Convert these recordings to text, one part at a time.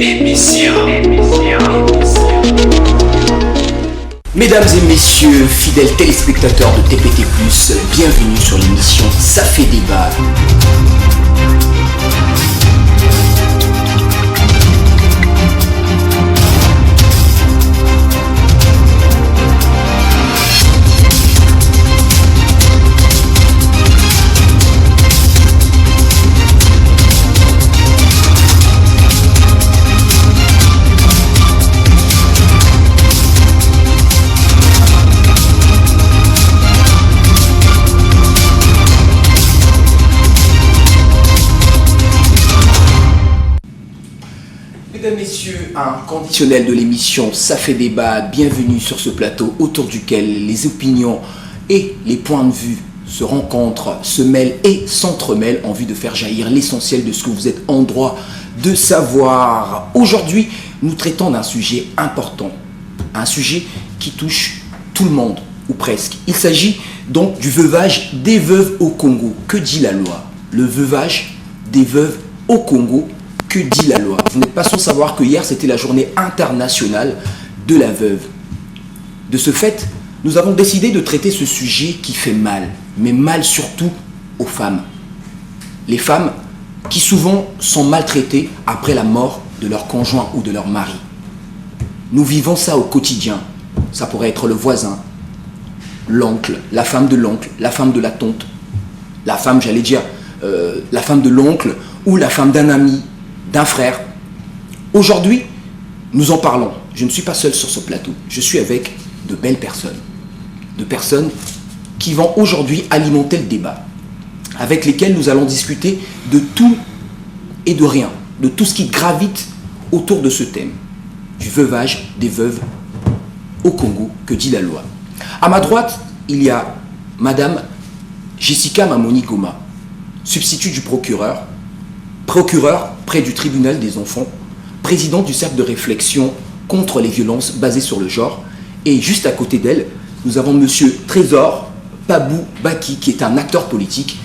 Mesdames et messieurs, fidèles téléspectateurs de TPT+, bienvenue sur l'émission Ça fait débat. Mesdames, Messieurs, un conditionnel de l'émission Ça fait débat, bienvenue sur ce plateau autour duquel les opinions et les points de vue se rencontrent, se mêlent et s'entremêlent en vue de faire jaillir l'essentiel de ce que vous êtes en droit de savoir. Aujourd'hui, nous traitons d'un sujet important, un sujet qui touche tout le monde, ou presque. Il s'agit donc du veuvage des veuves au Congo. Que dit la loi? Le veuvage des veuves au Congo. Que dit la loi? Vous n'êtes pas sans savoir que hier, c'était la journée internationale de la veuve. De ce fait, nous avons décidé de traiter ce sujet qui fait mal, mais mal surtout aux femmes. Les femmes qui souvent sont maltraitées après la mort de leur conjoint ou de leur mari. Nous vivons ça au quotidien. Ça pourrait être le voisin, l'oncle, la femme de l'oncle, la femme de la tante, la femme, la femme de l'oncle ou la femme d'un ami, d'un frère. Aujourd'hui, nous en parlons. Je ne suis pas seul sur ce plateau. Je suis avec de belles personnes. De personnes qui vont aujourd'hui alimenter le débat. Avec lesquelles nous allons discuter de tout et de rien. De tout ce qui gravite autour de ce thème. Du veuvage des veuves au Congo. Que dit la loi? À ma droite, il y a Madame Jessica Mamoni Goma, substitut du procureur près du tribunal des enfants, président du cercle de réflexion contre les violences basées sur le genre. Et juste à côté d'elle, nous avons Monsieur Trésor Pabou Baki, qui est un acteur politique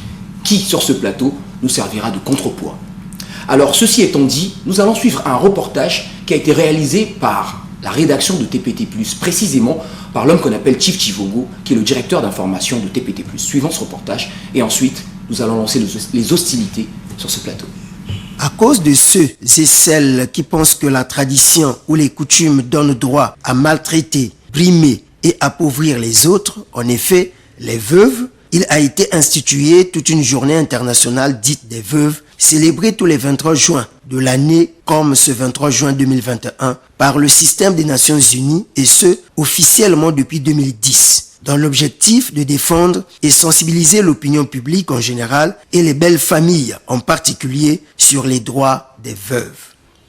qui, sur ce plateau, nous servira de contrepoids. Alors, ceci étant dit, nous allons suivre un reportage qui a été réalisé par la rédaction de TPT+, précisément par l'homme qu'on appelle Chief Chivogo, qui est le directeur d'information de TPT+. Suivons ce reportage et ensuite, nous allons lancer les hostilités sur ce plateau. À cause de ceux et celles qui pensent que la tradition ou les coutumes donnent droit à maltraiter, brimer et appauvrir les autres, en effet, les veuves, il a été institué toute une journée internationale dite des veuves, célébrée tous les 23 juin de l'année, comme ce 23 juin 2021, par le système des Nations Unies, et ce, officiellement depuis 2010. Dans l'objectif de défendre et sensibiliser l'opinion publique en général et les belles familles en particulier sur les droits des veuves.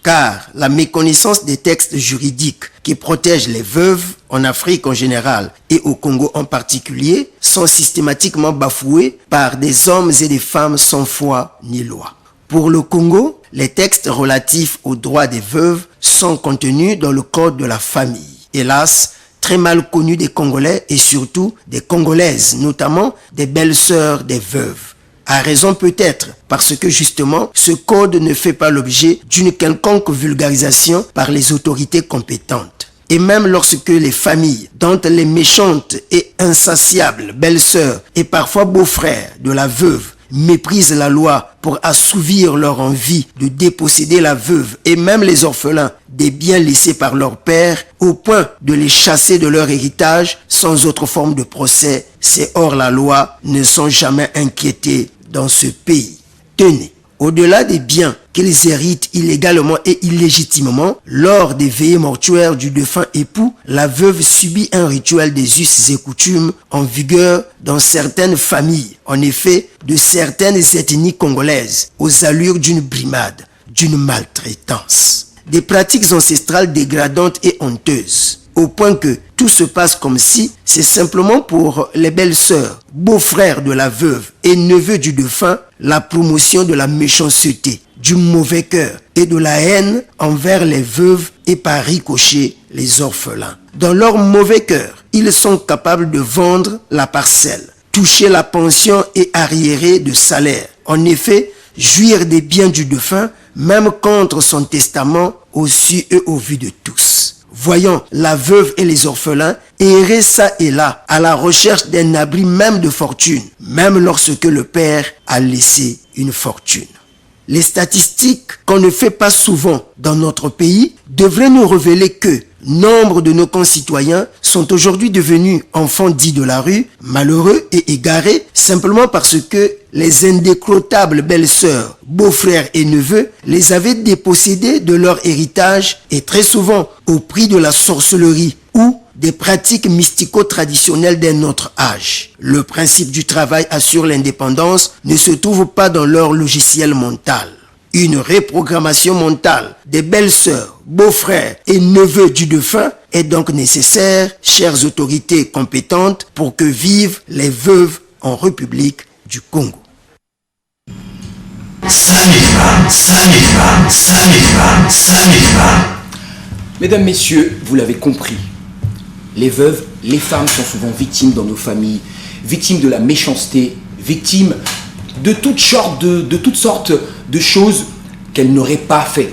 Car la méconnaissance des textes juridiques qui protègent les veuves en Afrique en général et au Congo en particulier sont systématiquement bafoués par des hommes et des femmes sans foi ni loi. Pour le Congo, les textes relatifs aux droits des veuves sont contenus dans le Code de la famille. Hélas, très mal connu des Congolais et surtout des Congolaises, notamment des belles-sœurs des veuves. À raison peut-être parce que justement, ce code ne fait pas l'objet d'une quelconque vulgarisation par les autorités compétentes. Et même lorsque les familles, dont les méchantes et insatiables belles-sœurs et parfois beaux-frères de la veuve méprisent la loi pour assouvir leur envie de déposséder la veuve et même les orphelins des biens laissés par leur père au point de les chasser de leur héritage sans autre forme de procès, ces hors-la-loi ne sont jamais inquiétés dans ce pays. Tenez, au-delà des biens qu'ils héritent illégalement et illégitimement, lors des veillées mortuaires du défunt époux, la veuve subit un rituel des us et coutumes en vigueur dans certaines familles, en effet, de certaines ethnies congolaises, aux allures d'une brimade, d'une maltraitance. Des pratiques ancestrales dégradantes et honteuses, au point que tout se passe comme si c'est simplement pour les belles-sœurs, beaux-frères de la veuve et neveux du défunt, la promotion de la méchanceté, du mauvais cœur et de la haine envers les veuves et par ricochet les orphelins. Dans leur mauvais cœur, ils sont capables de vendre la parcelle, toucher la pension et arriérer de salaire. En effet, jouir des biens du défunt, même contre son testament, au su et au vu de tous. Voyant la veuve et les orphelins errer ça et là à la recherche d'un abri même de fortune, même lorsque le père a laissé une fortune. Les statistiques qu'on ne fait pas souvent dans notre pays devraient nous révéler que nombre de nos concitoyens sont aujourd'hui devenus enfants dits de la rue, malheureux et égarés simplement parce que les indécrottables belles-sœurs, beaux-frères et neveux les avaient dépossédés de leur héritage et très souvent au prix de la sorcellerie ou des pratiques mystico-traditionnelles d'un autre âge. Le principe du travail assure l'indépendance ne se trouve pas dans leur logiciel mental. Une reprogrammation mentale des belles-sœurs, beaux-frères et neveux du défunt est donc nécessaire, chères autorités compétentes, pour que vivent les veuves en République du Congo. Mesdames, messieurs, vous l'avez compris. Les veuves, les femmes sont souvent victimes dans nos familles, victimes de la méchanceté, victimes de toutes sortes de choses qu'elles n'auraient pas fait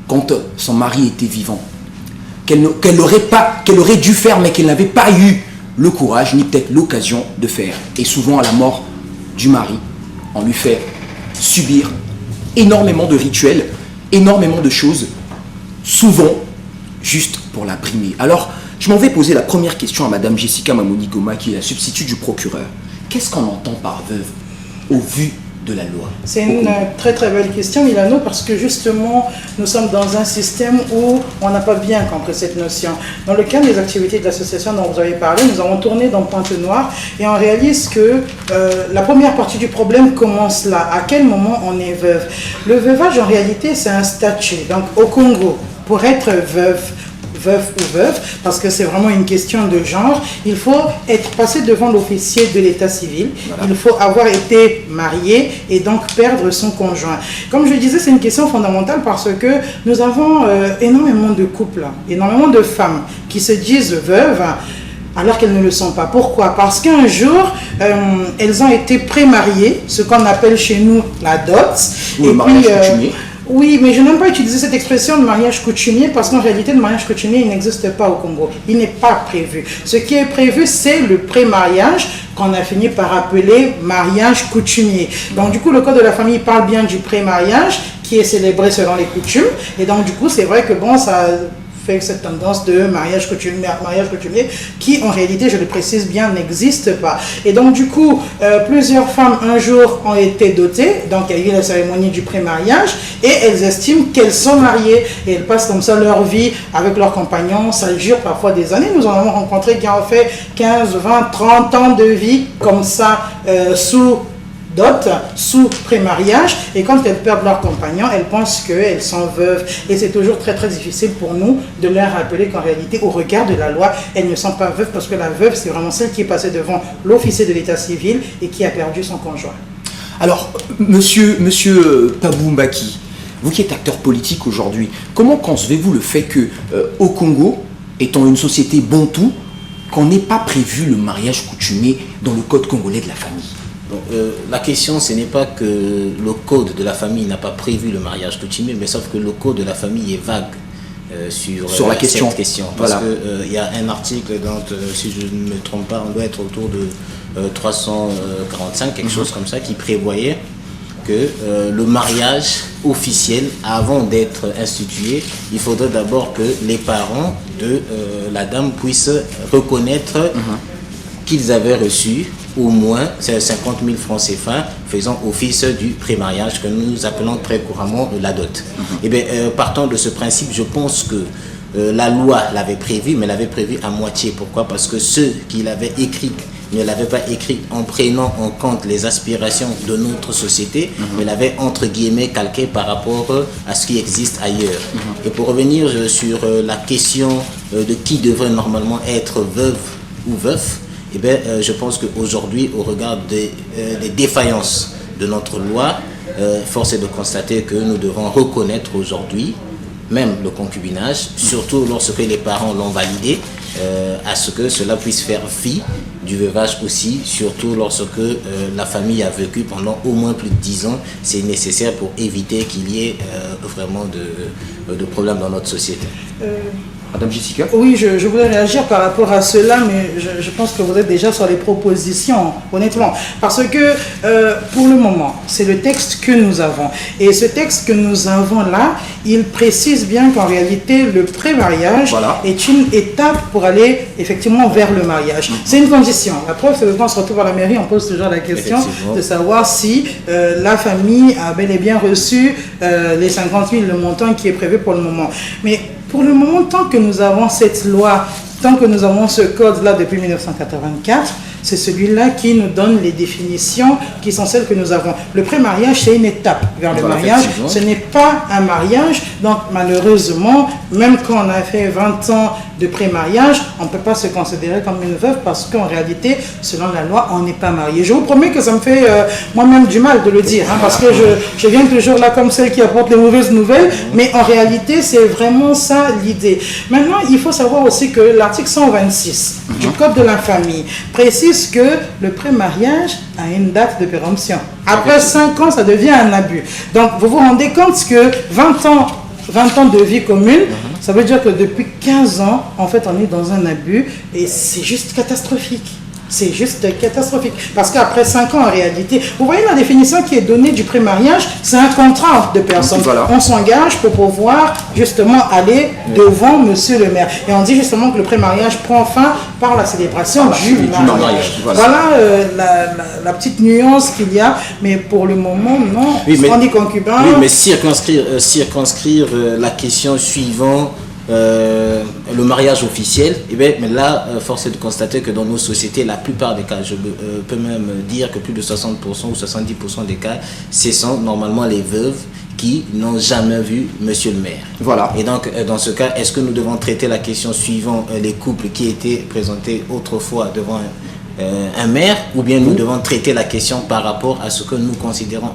quand son mari était vivant, qu'elle aurait dû faire mais qu'elle n'avait pas eu le courage ni peut-être l'occasion de faire. Et souvent à la mort du mari, on lui fait subir énormément de rituels, énormément de choses, souvent juste pour la brimer. Alors, je m'en vais poser la première question à Madame Jessica Mamoni Goma, qui est la substitut du procureur. Qu'est-ce qu'on entend par veuve au vu de la loi? C'est une très très belle question, Milano, parce que justement, nous sommes dans un système où on n'a pas bien compris cette notion. Dans le cadre des activités de l'association dont vous avez parlé, nous avons tourné dans Pointe-Noire et on réalise que la première partie du problème commence là. À quel moment on est veuve? Le veuvage, en réalité, c'est un statut. Donc, au Congo, pour être veuve ou veuve, parce que c'est vraiment une question de genre, il faut être passé devant l'officier de l'état civil, voilà. Il faut avoir été marié et donc perdre son conjoint. Comme je disais, c'est une question fondamentale parce que nous avons énormément de couples, énormément de femmes qui se disent veuves alors qu'elles ne le sont pas. Pourquoi? Parce qu'un jour, elles ont été pré-mariées, ce qu'on appelle chez nous la dot. Ou le mariage coutumier. Oui, mais je n'aime pas utiliser cette expression de mariage coutumier parce qu'en réalité, le mariage coutumier, il n'existe pas au Congo. Il n'est pas prévu. Ce qui est prévu, c'est le pré-mariage qu'on a fini par appeler mariage coutumier. Donc, du coup, le Code de la famille parle bien du pré-mariage qui est célébré selon les coutumes. Et donc, du coup, c'est vrai que bon, ça fait cette tendance de mariage coutumier qui, en réalité, je le précise bien, n'existe pas. Et donc, du coup, plusieurs femmes, un jour, ont été dotées. Donc, il y a eu la cérémonie du pré-mariage et elles estiment qu'elles sont mariées. Et elles passent comme ça leur vie avec leurs compagnons. Ça dure parfois des années. Nous en avons rencontré qui ont fait 15, 20, 30 ans de vie comme ça, sous dot, sous pré-mariage, et quand elles perdent leur compagnon, elles pensent qu'elles sont veuves. Et c'est toujours très très difficile pour nous de leur rappeler qu'en réalité, au regard de la loi, elles ne sont pas veuves, parce que la veuve, c'est vraiment celle qui est passée devant l'officier de l'état civil et qui a perdu son conjoint. Alors, monsieur Pabou Mbaki, vous qui êtes acteur politique aujourd'hui, comment concevez-vous le fait que au Congo, étant une société bantoue, qu'on n'ait pas prévu le mariage coutumier dans le code congolais de la famille? Donc, la question, ce n'est pas que le code de la famille n'a pas prévu le mariage coutumier, mais sauf que le code de la famille est vague sur la question. Cette question. Parce voilà. qu'il y a un article, dont, si je ne me trompe pas, on doit être autour de 345, quelque chose comme ça, qui prévoyait que le mariage officiel, avant d'être institué, il faudrait d'abord que les parents de la dame puissent reconnaître qu'ils avaient reçu au moins 50 000 francs CFA faisant office du pré-mariage que nous appelons très couramment la dot. Et bien, partant de ce principe, je pense que la loi l'avait prévu, mais l'avait prévu à moitié. Pourquoi? Parce que ceux qui l'avaient écrit ne l'avaient pas écrit en prenant en compte les aspirations de notre société, mais l'avaient entre guillemets calqué par rapport à ce qui existe ailleurs. Et pour revenir sur la question de qui devrait normalement être veuve ou veuf, eh bien, je pense qu'aujourd'hui, au regard des défaillances de notre loi, force est de constater que nous devons reconnaître aujourd'hui même le concubinage, surtout lorsque les parents l'ont validé, à ce que cela puisse faire fi du veuvage aussi, surtout lorsque la famille a vécu pendant au moins plus de 10 ans. C'est nécessaire pour éviter qu'il y ait vraiment de problèmes dans notre société. Madame Jessica? Oui, je voulais réagir par rapport à cela, mais je pense que vous êtes déjà sur les propositions, honnêtement. Parce que, pour le moment, c'est le texte que nous avons. Et ce texte que nous avons là, il précise bien qu'en réalité, le pré-mariage est une étape pour aller effectivement vers le mariage. C'est une condition. La preuve, c'est que quand on se retrouve à la mairie, on pose toujours la question de savoir si la famille a bel et bien reçu les 50 000, le montant qui est prévu pour le moment. Mais pour le moment, tant que nous avons cette loi, tant que nous avons ce code-là depuis 1984, c'est celui-là qui nous donne les définitions qui sont celles que nous avons. Le pré-mariage, c'est une étape vers le mariage. Ce n'est pas un mariage. Donc, malheureusement, même quand on a fait 20 ans de pré-mariage, on ne peut pas se considérer comme une veuve parce qu'en réalité, selon la loi, on n'est pas marié. Je vous promets que ça me fait moi-même du mal de le dire, hein, parce que je viens toujours là comme celle qui apporte les mauvaises nouvelles, mais en réalité, c'est vraiment ça l'idée. Maintenant, il faut savoir aussi que l'article 126 du Code de la famille précise que le pré-mariage a une date de péremption. Après 5 ans, ça devient un abus. Donc, vous vous rendez compte que 20 ans de vie commune, ça veut dire que depuis 15 ans, en fait, on est dans un abus et c'est juste catastrophique. C'est juste catastrophique. Parce qu'après 5 ans, en réalité, vous voyez la définition qui est donnée du pré-mariage, c'est un contrat entre deux personnes. On s'engage pour pouvoir justement aller devant monsieur le maire. Et on dit justement que le pré-mariage prend fin par la célébration du mariage. Voilà la petite nuance qu'il y a. Mais pour le moment, non. On dit concubin. Oui, mais circonscrire la question suivant le mariage officiel, et bien, mais là, force est de constater que dans nos sociétés, la plupart des cas, je peux même dire que plus de 60% ou 70% des cas, ce sont normalement les veuves qui n'ont jamais vu monsieur le maire. Voilà. Et donc, dans ce cas, est-ce que nous devons traiter la question suivant les couples qui étaient présentés autrefois devant un maire, ou bien nous devons traiter la question par rapport à ce que nous considérons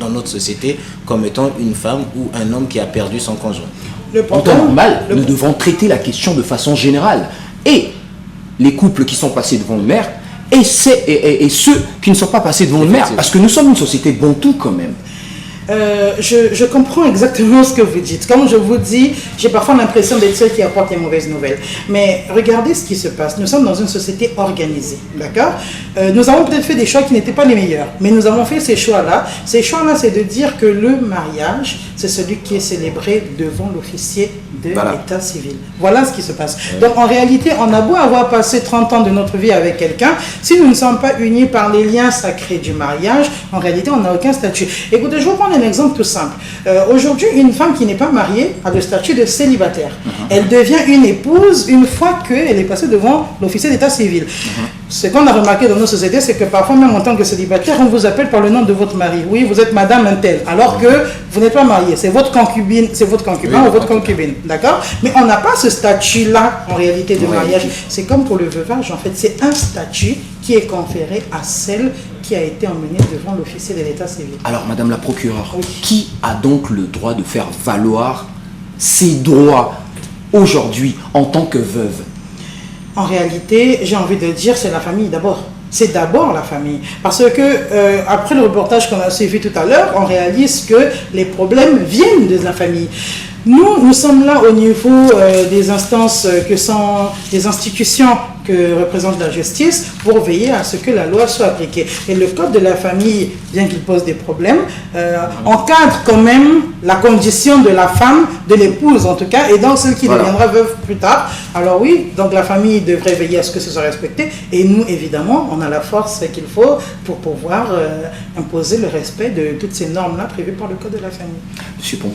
dans notre société comme étant une femme ou un homme qui a perdu son conjoint? En temps normal, nous devons traiter la question de façon générale. Et les couples qui sont passés devant le maire, et ceux qui ne sont pas passés devant le maire, parce que nous sommes une société bantoue quand même. Je comprends exactement ce que vous dites. Comme je vous dis, j'ai parfois l'impression d'être celle qui apporte les mauvaises nouvelles. Mais regardez ce qui se passe. Nous sommes dans une société organisée, d'accord? Nous avons peut-être fait des choix qui n'étaient pas les meilleurs, mais nous avons fait ces choix-là. Ces choix-là, c'est de dire que le mariage, c'est celui qui est célébré devant l'officier de l'état civil. Voilà ce qui se passe. Donc en réalité, on a beau avoir passé 30 ans de notre vie avec quelqu'un, si nous ne sommes pas unis par les liens sacrés du mariage, en réalité, on n'a aucun statut. Écoutez, je vous prends un exemple tout simple. Aujourd'hui, une femme qui n'est pas mariée a le statut de célibataire. Elle devient une épouse une fois qu'elle est passée devant l'officier d'état civil. Ce qu'on a remarqué dans nos sociétés, c'est que parfois, même en tant que célibataire, on vous appelle par le nom de votre mari. Oui, vous êtes madame un tel, alors que vous n'êtes pas marié. C'est votre concubine, c'est votre concubin ou votre concubine. D'accord? Mais on n'a pas ce statut-là, en réalité, de mariage. C'est comme pour le veuvage, en fait. C'est un statut qui est conféré à celle qui a été emmenée devant l'officier de l'état civil. Alors, madame la procureure, qui a donc le droit de faire valoir ses droits aujourd'hui en tant que veuve? En réalité, j'ai envie de dire, c'est la famille d'abord. C'est d'abord la famille. Parce que, après le reportage qu'on a suivi tout à l'heure, on réalise que les problèmes viennent de la famille. Nous sommes là au niveau des instances que sont des institutions que représente la justice pour veiller à ce que la loi soit appliquée. Et le code de la famille, bien qu'il pose des problèmes, encadre quand même la condition de la femme, de l'épouse en tout cas, et donc celle qui deviendra veuve plus tard. Alors oui, donc la famille devrait veiller à ce que ce soit respecté, et nous évidemment, on a la force qu'il faut pour pouvoir imposer le respect de toutes ces normes-là prévues par le code de la famille. Monsieur Pont.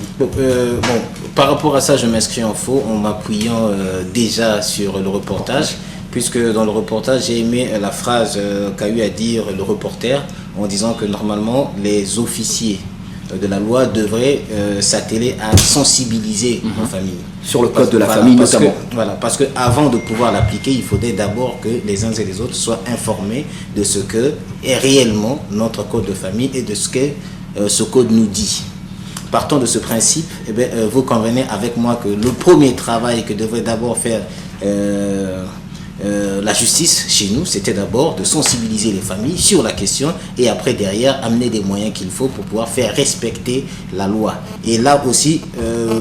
Par rapport à ça, je m'inscris en faux en m'appuyant déjà sur le reportage, puisque dans le reportage, j'ai aimé la phrase qu'a eu à dire le reporter en disant que normalement, les officiers de la loi devraient s'atteler à sensibiliser nos familles. Sur le code de la famille notamment. Parce qu'avant de pouvoir l'appliquer, il faudrait d'abord que les uns et les autres soient informés de ce que est réellement notre code de famille et de ce que ce code nous dit. Partant de ce principe, vous convenez avec moi que le premier travail que devrait d'abord faire la justice chez nous, c'était d'abord de sensibiliser les familles sur la question et après derrière amener des moyens qu'il faut pour pouvoir faire respecter la loi. Et là aussi,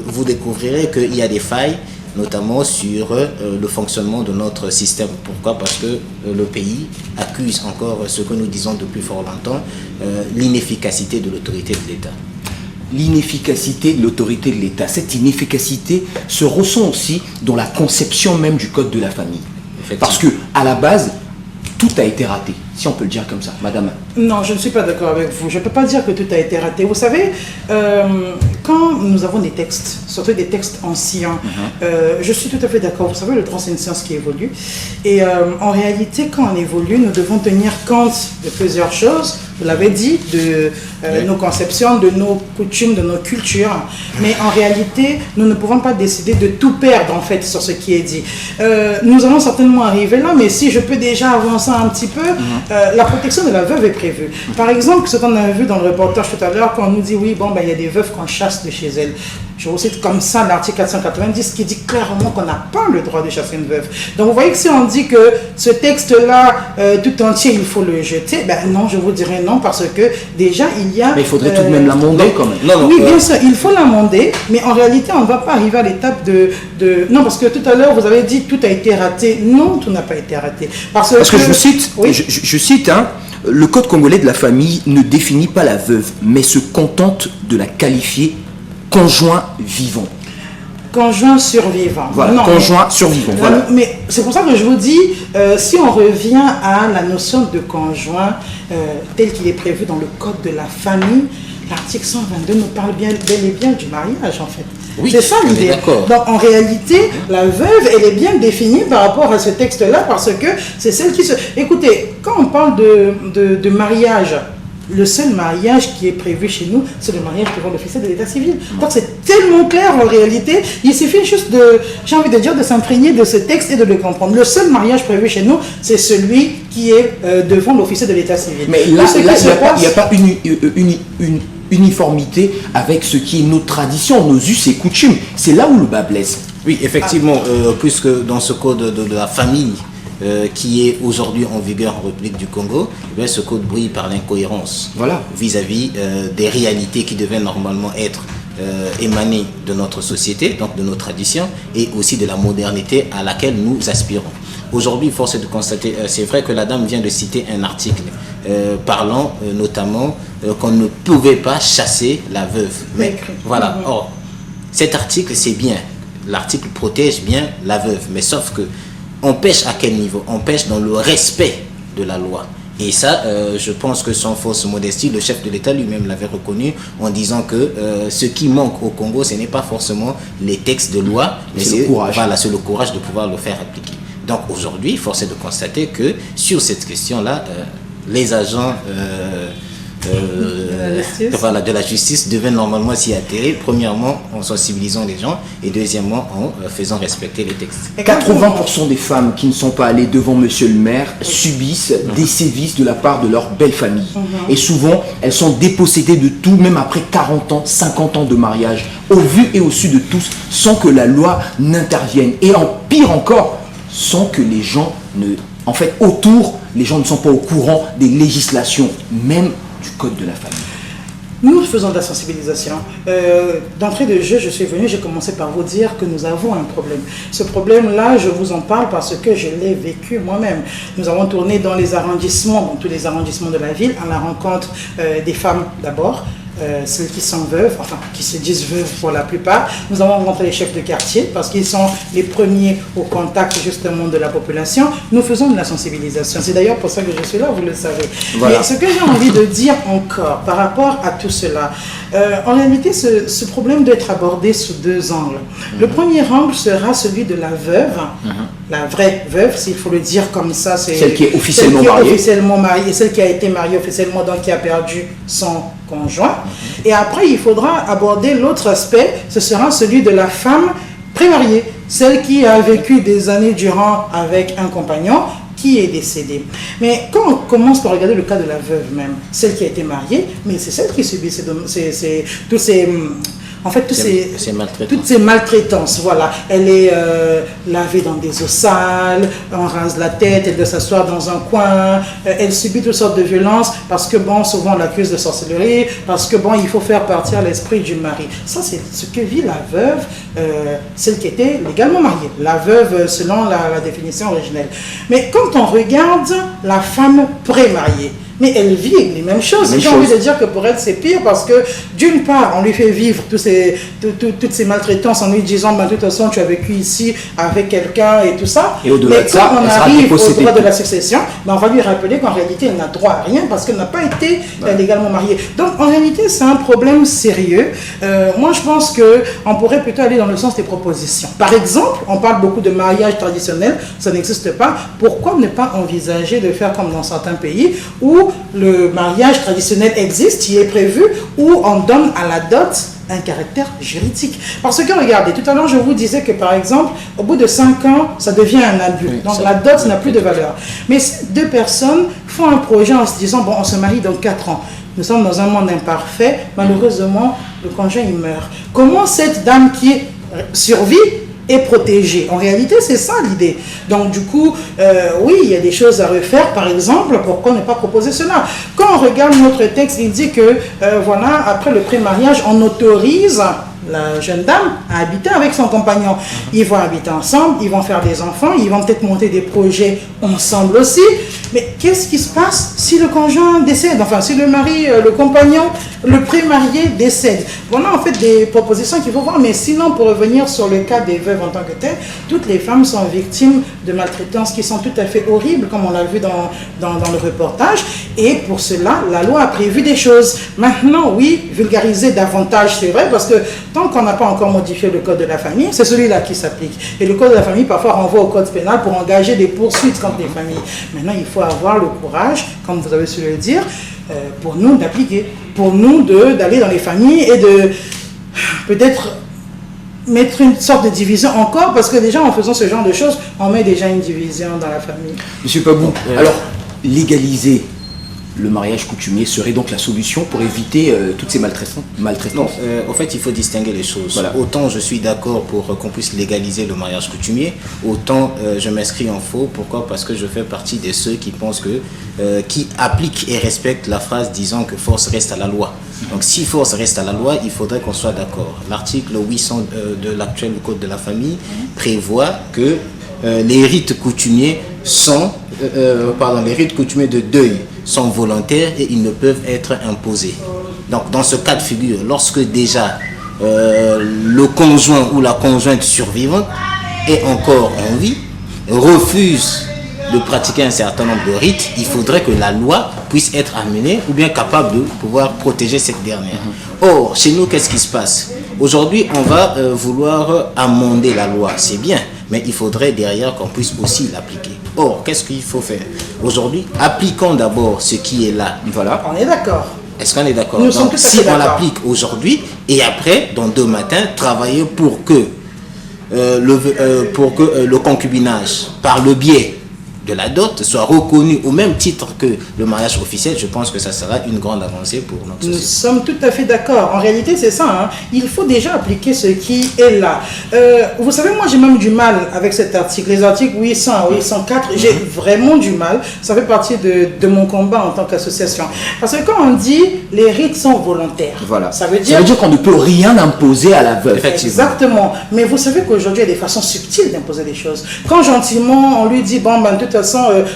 vous découvrirez qu'il y a des failles, notamment sur le fonctionnement de notre système. Pourquoi? Parce que le pays accuse encore ce que nous disons depuis fort longtemps, l'inefficacité de l'autorité de l'État. L'inefficacité de l'autorité de l'État. Cette inefficacité se ressent aussi dans la conception même du code de la famille. Parce que à la base, tout a été raté, si on peut le dire comme ça, madame. Non, je ne suis pas d'accord avec vous. Je ne peux pas dire que tout a été raté. Vous savez, quand nous avons des textes, surtout des textes anciens, je suis tout à fait d'accord. Vous savez, le droit, c'est une science qui évolue. Et en réalité, quand on évolue, nous devons tenir compte de plusieurs choses. Vous l'avez dit, de nos conceptions, de nos coutumes, de nos cultures. Mais en réalité, nous ne pouvons pas décider de tout perdre, en fait, sur ce qui est dit. Nous allons certainement arriver là, mais si je peux déjà avancer un petit peu, la protection de la veuve est prévue. Par exemple, ce qu'on a vu dans le reportage tout à l'heure, quand on nous dit, oui, bon, ben, il y a des veuves qu'on chasse de chez elles. Je vous cite comme ça l'article 490 qui dit clairement qu'on n'a pas le droit de chasser une veuve. Donc vous voyez que si on dit que ce texte-là, tout entier, il faut le jeter, ben non, je vous dirais non, parce que déjà, il y a... Mais il faudrait tout de même l'amender quand même. Non, oui, bien sûr, il faut l'amender, mais en réalité, on ne va pas arriver à l'étape de... Non, parce que tout à l'heure, vous avez dit tout a été raté. Non, tout n'a pas été raté. Parce que je vous cite, oui. je cite, hein, le code congolais de la famille ne définit pas la veuve, mais se contente de la qualifier conjoint vivant. Conjoint survivant. Voilà, non, conjoint survivant. Voilà. Mais c'est pour ça que je vous dis, si on revient à la notion de conjoint tel qu'il est prévu dans le code de la famille, l'article 122 nous parle bel et bien du mariage en fait. Oui, c'est ça l'idée. Donc en réalité, la veuve, elle est bien définie par rapport à ce texte-là parce que c'est celle qui se... Écoutez, quand on parle de mariage, le seul mariage qui est prévu chez nous, c'est le mariage devant l'officier de l'état civil. Donc c'est tellement clair en réalité, il suffit juste de, j'ai envie de dire, de s'imprégner de ce texte et de le comprendre. Le seul mariage prévu chez nous, c'est celui qui est devant l'officier de l'état civil. Mais là, il n'y a pas une uniformité avec ce qui est nos traditions, nos us et coutumes. C'est là où le bas blesse. Oui, effectivement, puisque dans ce code de la famille, qui est aujourd'hui en vigueur en République du Congo, eh ce code brille par l'incohérence vis-à-vis des réalités qui devaient normalement être émanées de notre société, donc de nos traditions, et aussi de la modernité à laquelle nous aspirons. Aujourd'hui, force est de constater, c'est vrai que la dame vient de citer un article parlant notamment qu'on ne pouvait pas chasser la veuve. Mais voilà, or, cet article, c'est bien, l'article protège bien la veuve, mais sauf que on pêche à quel niveau? On pêche dans le respect de la loi. Et ça, je pense que sans fausse modestie, le chef de l'État lui-même l'avait reconnu en disant que ce qui manque au Congo, ce n'est pas forcément les textes de loi, mais c'est le courage de pouvoir le faire appliquer. Donc aujourd'hui, force est de constater que sur cette question-là, les agents de la justice devaient normalement s'y atterrir, premièrement en sensibilisant les gens et deuxièmement en faisant respecter les textes. 80% des femmes qui ne sont pas allées devant monsieur le maire subissent des sévices de la part de leur belle famille. Et souvent, elles sont dépossédées de tout, même après 40 ans, 50 ans de mariage, au vu et au su de tous, sans que la loi n'intervienne. Et en pire encore, sans que les gens ne... En fait, autour, les gens ne sont pas au courant des législations, même du code de la famille. Nous faisons de la sensibilisation. D'entrée de jeu, je suis venu, j'ai commencé par vous dire que nous avons un problème. Ce problème-là, je vous en parle parce que je l'ai vécu moi-même. Nous avons tourné dans les arrondissements, dans tous les arrondissements de la ville, à la rencontre des femmes d'abord, celles qui sont veuves, enfin qui se disent veuves pour la plupart. Nous avons rencontré les chefs de quartier parce qu'ils sont les premiers au contact justement de la population. Nous faisons de la sensibilisation. C'est d'ailleurs pour ça que je suis là, vous le savez. Voilà. Mais ce que j'ai envie de dire encore par rapport à tout cela, en réalité ce problème doit être abordé sous deux angles. Le premier angle sera celui de la veuve, la vraie veuve, s'il faut le dire comme ça. C'est celle qui est officiellement mariée. Celle qui a été mariée officiellement, donc qui a perdu son conjoint. Et après, il faudra aborder l'autre aspect, ce sera celui de la femme prémariée, celle qui a vécu des années durant avec un compagnon qui est décédé. Mais quand on commence par regarder le cas de la veuve même, celle qui a été mariée, mais c'est celle qui subit tous En fait, toutes ces maltraitances, voilà. Elle est lavée dans des eaux sales, on rase la tête, elle doit s'asseoir dans un coin, elle subit toutes sortes de violences parce que, bon, souvent on l'accuse de sorcellerie, parce que, bon, il faut faire partir l'esprit du mari. Ça, c'est ce que vit la veuve, celle qui était légalement mariée. La veuve, selon la définition originelle. Mais quand on regarde la femme pré-mariée, mais elle vit les mêmes choses. J'ai envie de dire que pour elle, c'est pire parce que, d'une part, on lui fait vivre toutes ces maltraitances en lui disant, de toute façon, tu as vécu ici avec quelqu'un et tout ça. Et au-delà de ça, quand on arrive au droit de la succession, on va lui rappeler qu'en réalité, elle n'a droit à rien parce qu'elle n'a pas été légalement mariée. Donc, en réalité, c'est un problème sérieux. Moi, je pense qu'on pourrait plutôt aller dans le sens des propositions. Par exemple, on parle beaucoup de mariage traditionnel, ça n'existe pas. Pourquoi ne pas envisager de faire comme dans certains pays où le mariage traditionnel existe, il est prévu, où on donne à la dot un caractère juridique. Parce que regardez, tout à l'heure je vous disais que par exemple, au bout de 5 ans, ça devient un abus. Oui, donc la dot n'a plus de valeur. Mais si deux personnes font un projet en se disant, bon, on se marie dans 4 ans, nous sommes dans un monde imparfait, malheureusement, le conjoint il meurt. Comment cette dame qui survit est protégée? En réalité, c'est ça l'idée. Donc, du coup, oui, il y a des choses à refaire. Par exemple, pourquoi ne pas proposer cela? Quand on regarde notre texte, il dit que, voilà, après le pré-mariage, on autorise la jeune dame à habiter avec son compagnon. Ils vont habiter ensemble, ils vont faire des enfants, ils vont peut-être monter des projets ensemble aussi. Mais qu'est-ce qui se passe si le conjoint décède? Enfin, si le mari, le compagnon, le pré-marié décède? Voilà en fait des propositions qu'il faut voir. Mais sinon, pour revenir sur le cas des veuves en tant que telles, toutes les femmes sont victimes de maltraitances qui sont tout à fait horribles, comme on l'a vu dans le reportage. Et pour cela, la loi a prévu des choses. Maintenant, oui, vulgariser davantage, c'est vrai, parce que tant qu'on n'a pas encore modifié le code de la famille, c'est celui-là qui s'applique. Et le code de la famille, parfois, renvoie au code pénal pour engager des poursuites contre les familles. Maintenant, il faut avoir le courage, comme vous avez su le dire, pour nous d'appliquer, pour nous d'aller dans les familles et de peut-être mettre une sorte de division encore, parce que déjà, en faisant ce genre de choses, on met déjà une division dans la famille. Monsieur Pabou, alors, légaliser le mariage coutumier serait donc la solution pour éviter toutes ces maltraitances? Non, en fait, il faut distinguer les choses. Voilà. Autant je suis d'accord pour qu'on puisse légaliser le mariage coutumier, autant je m'inscris en faux. Pourquoi? Parce que je fais partie de ceux qui pensent qui appliquent et respectent la phrase disant que force reste à la loi. Donc si force reste à la loi, il faudrait qu'on soit d'accord. L'article 800 de l'actuel Code de la famille prévoit que les rites coutumiers les rites coutumiers de deuil sont volontaires et ils ne peuvent être imposés. Donc dans ce cas de figure, lorsque déjà le conjoint ou la conjointe survivante est encore en vie, refuse de pratiquer un certain nombre de rites, il faudrait que la loi puisse être amenée ou bien capable de pouvoir protéger cette dernière. Or, chez nous, qu'est-ce qui se passe? Aujourd'hui, on va vouloir amender la loi, c'est bien, mais il faudrait derrière qu'on puisse aussi l'appliquer. Or, qu'est-ce qu'il faut faire? Aujourd'hui, appliquons d'abord ce qui est là. Voilà. On est d'accord. Est-ce qu'on est d'accord? Donc, si on l'applique aujourd'hui, et après, dans 2 matins, travailler pour que le concubinage, par le biais de la dot, soit reconnu au même titre que le mariage officiel, je pense que ça sera une grande avancée pour notre société. Nous sommes tout à fait d'accord. En réalité, c'est ça. Hein. Il faut déjà appliquer ce qui est là. Vous savez, moi, j'ai même du mal avec cet article. Les articles 800 à 804, j'ai vraiment du mal. Ça fait partie de mon combat en tant qu'association. Parce que quand on dit les rites sont volontaires, voilà. Ça veut dire qu'on ne peut rien imposer à la veuve. Exactement. Mais vous savez qu'aujourd'hui, il y a des façons subtiles d'imposer des choses. Quand gentiment, on lui dit, bon, ben, de toute façon,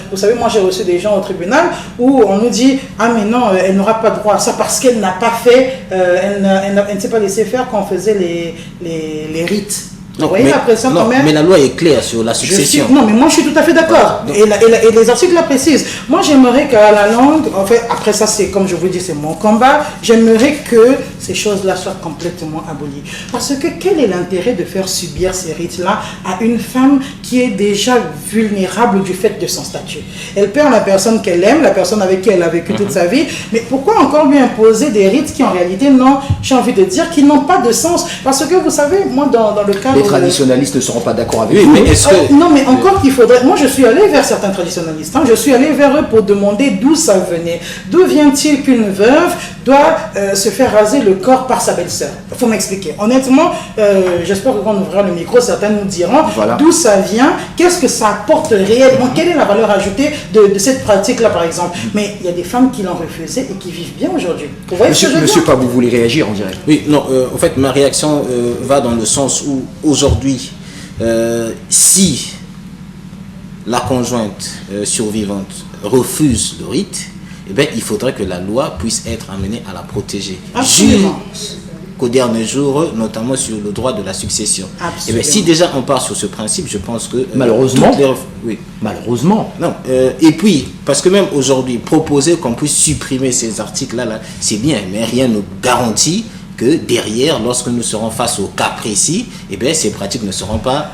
vous savez, moi j'ai reçu des gens au tribunal où on nous dit, ah mais non, elle n'aura pas droit à ça parce qu'elle n'a pas fait, elle ne s'est pas laissé faire quand on faisait les rites. Non, vous voyez la pression quand même. Mais la loi est claire sur la succession. Non, mais moi je suis tout à fait d'accord. Voilà. Et les articles la précisent. Moi j'aimerais qu'à la langue, en fait, après ça c'est comme je vous dis, c'est mon combat, j'aimerais que ces choses-là soient complètement abolies. Parce que quel est l'intérêt de faire subir ces rites-là à une femme qui est déjà vulnérable du fait de son statut? Elle perd la personne qu'elle aime, la personne avec qui elle a vécu toute sa vie, mais pourquoi encore lui imposer des rites qui en réalité n'ont, j'ai envie de dire, qui n'ont pas de sens? Parce que vous savez, moi dans le cadre... Les traditionalistes ne seront pas d'accord avec vous. Mais est-ce que... Non, mais encore qu'il faudrait... Moi, je suis allé vers certains traditionalistes. Hein. Je suis allé vers eux pour demander d'où ça venait. D'où vient-il qu'une veuve doit se faire raser le le corps par sa belle-sœur. Il faut m'expliquer. Honnêtement, j'espère que quand on ouvrira le micro, certains nous diront d'où ça vient, qu'est-ce que ça apporte réellement, quelle est la valeur ajoutée de cette pratique-là, par exemple. Mais il y a des femmes qui l'ont refusé et qui vivent bien aujourd'hui. Vous voyez ce que je veux dire? Monsieur Pabou, vous voulez réagir en direct? Oui, non, en fait, ma réaction va dans le sens où, aujourd'hui, si la conjointe survivante refuse le rite, eh bien, il faudrait que la loi puisse être amenée à la protéger. Absolument. Jusqu'au dernier jour, notamment sur le droit de la succession. Eh bien, si déjà on part sur ce principe, je pense que... Malheureusement. Oui. Malheureusement. Non. Et puis, parce que même aujourd'hui, proposer qu'on puisse supprimer ces articles-là, c'est bien, mais rien ne garantit que derrière, lorsque nous serons face au cas précis, eh bien, ces pratiques ne seront pas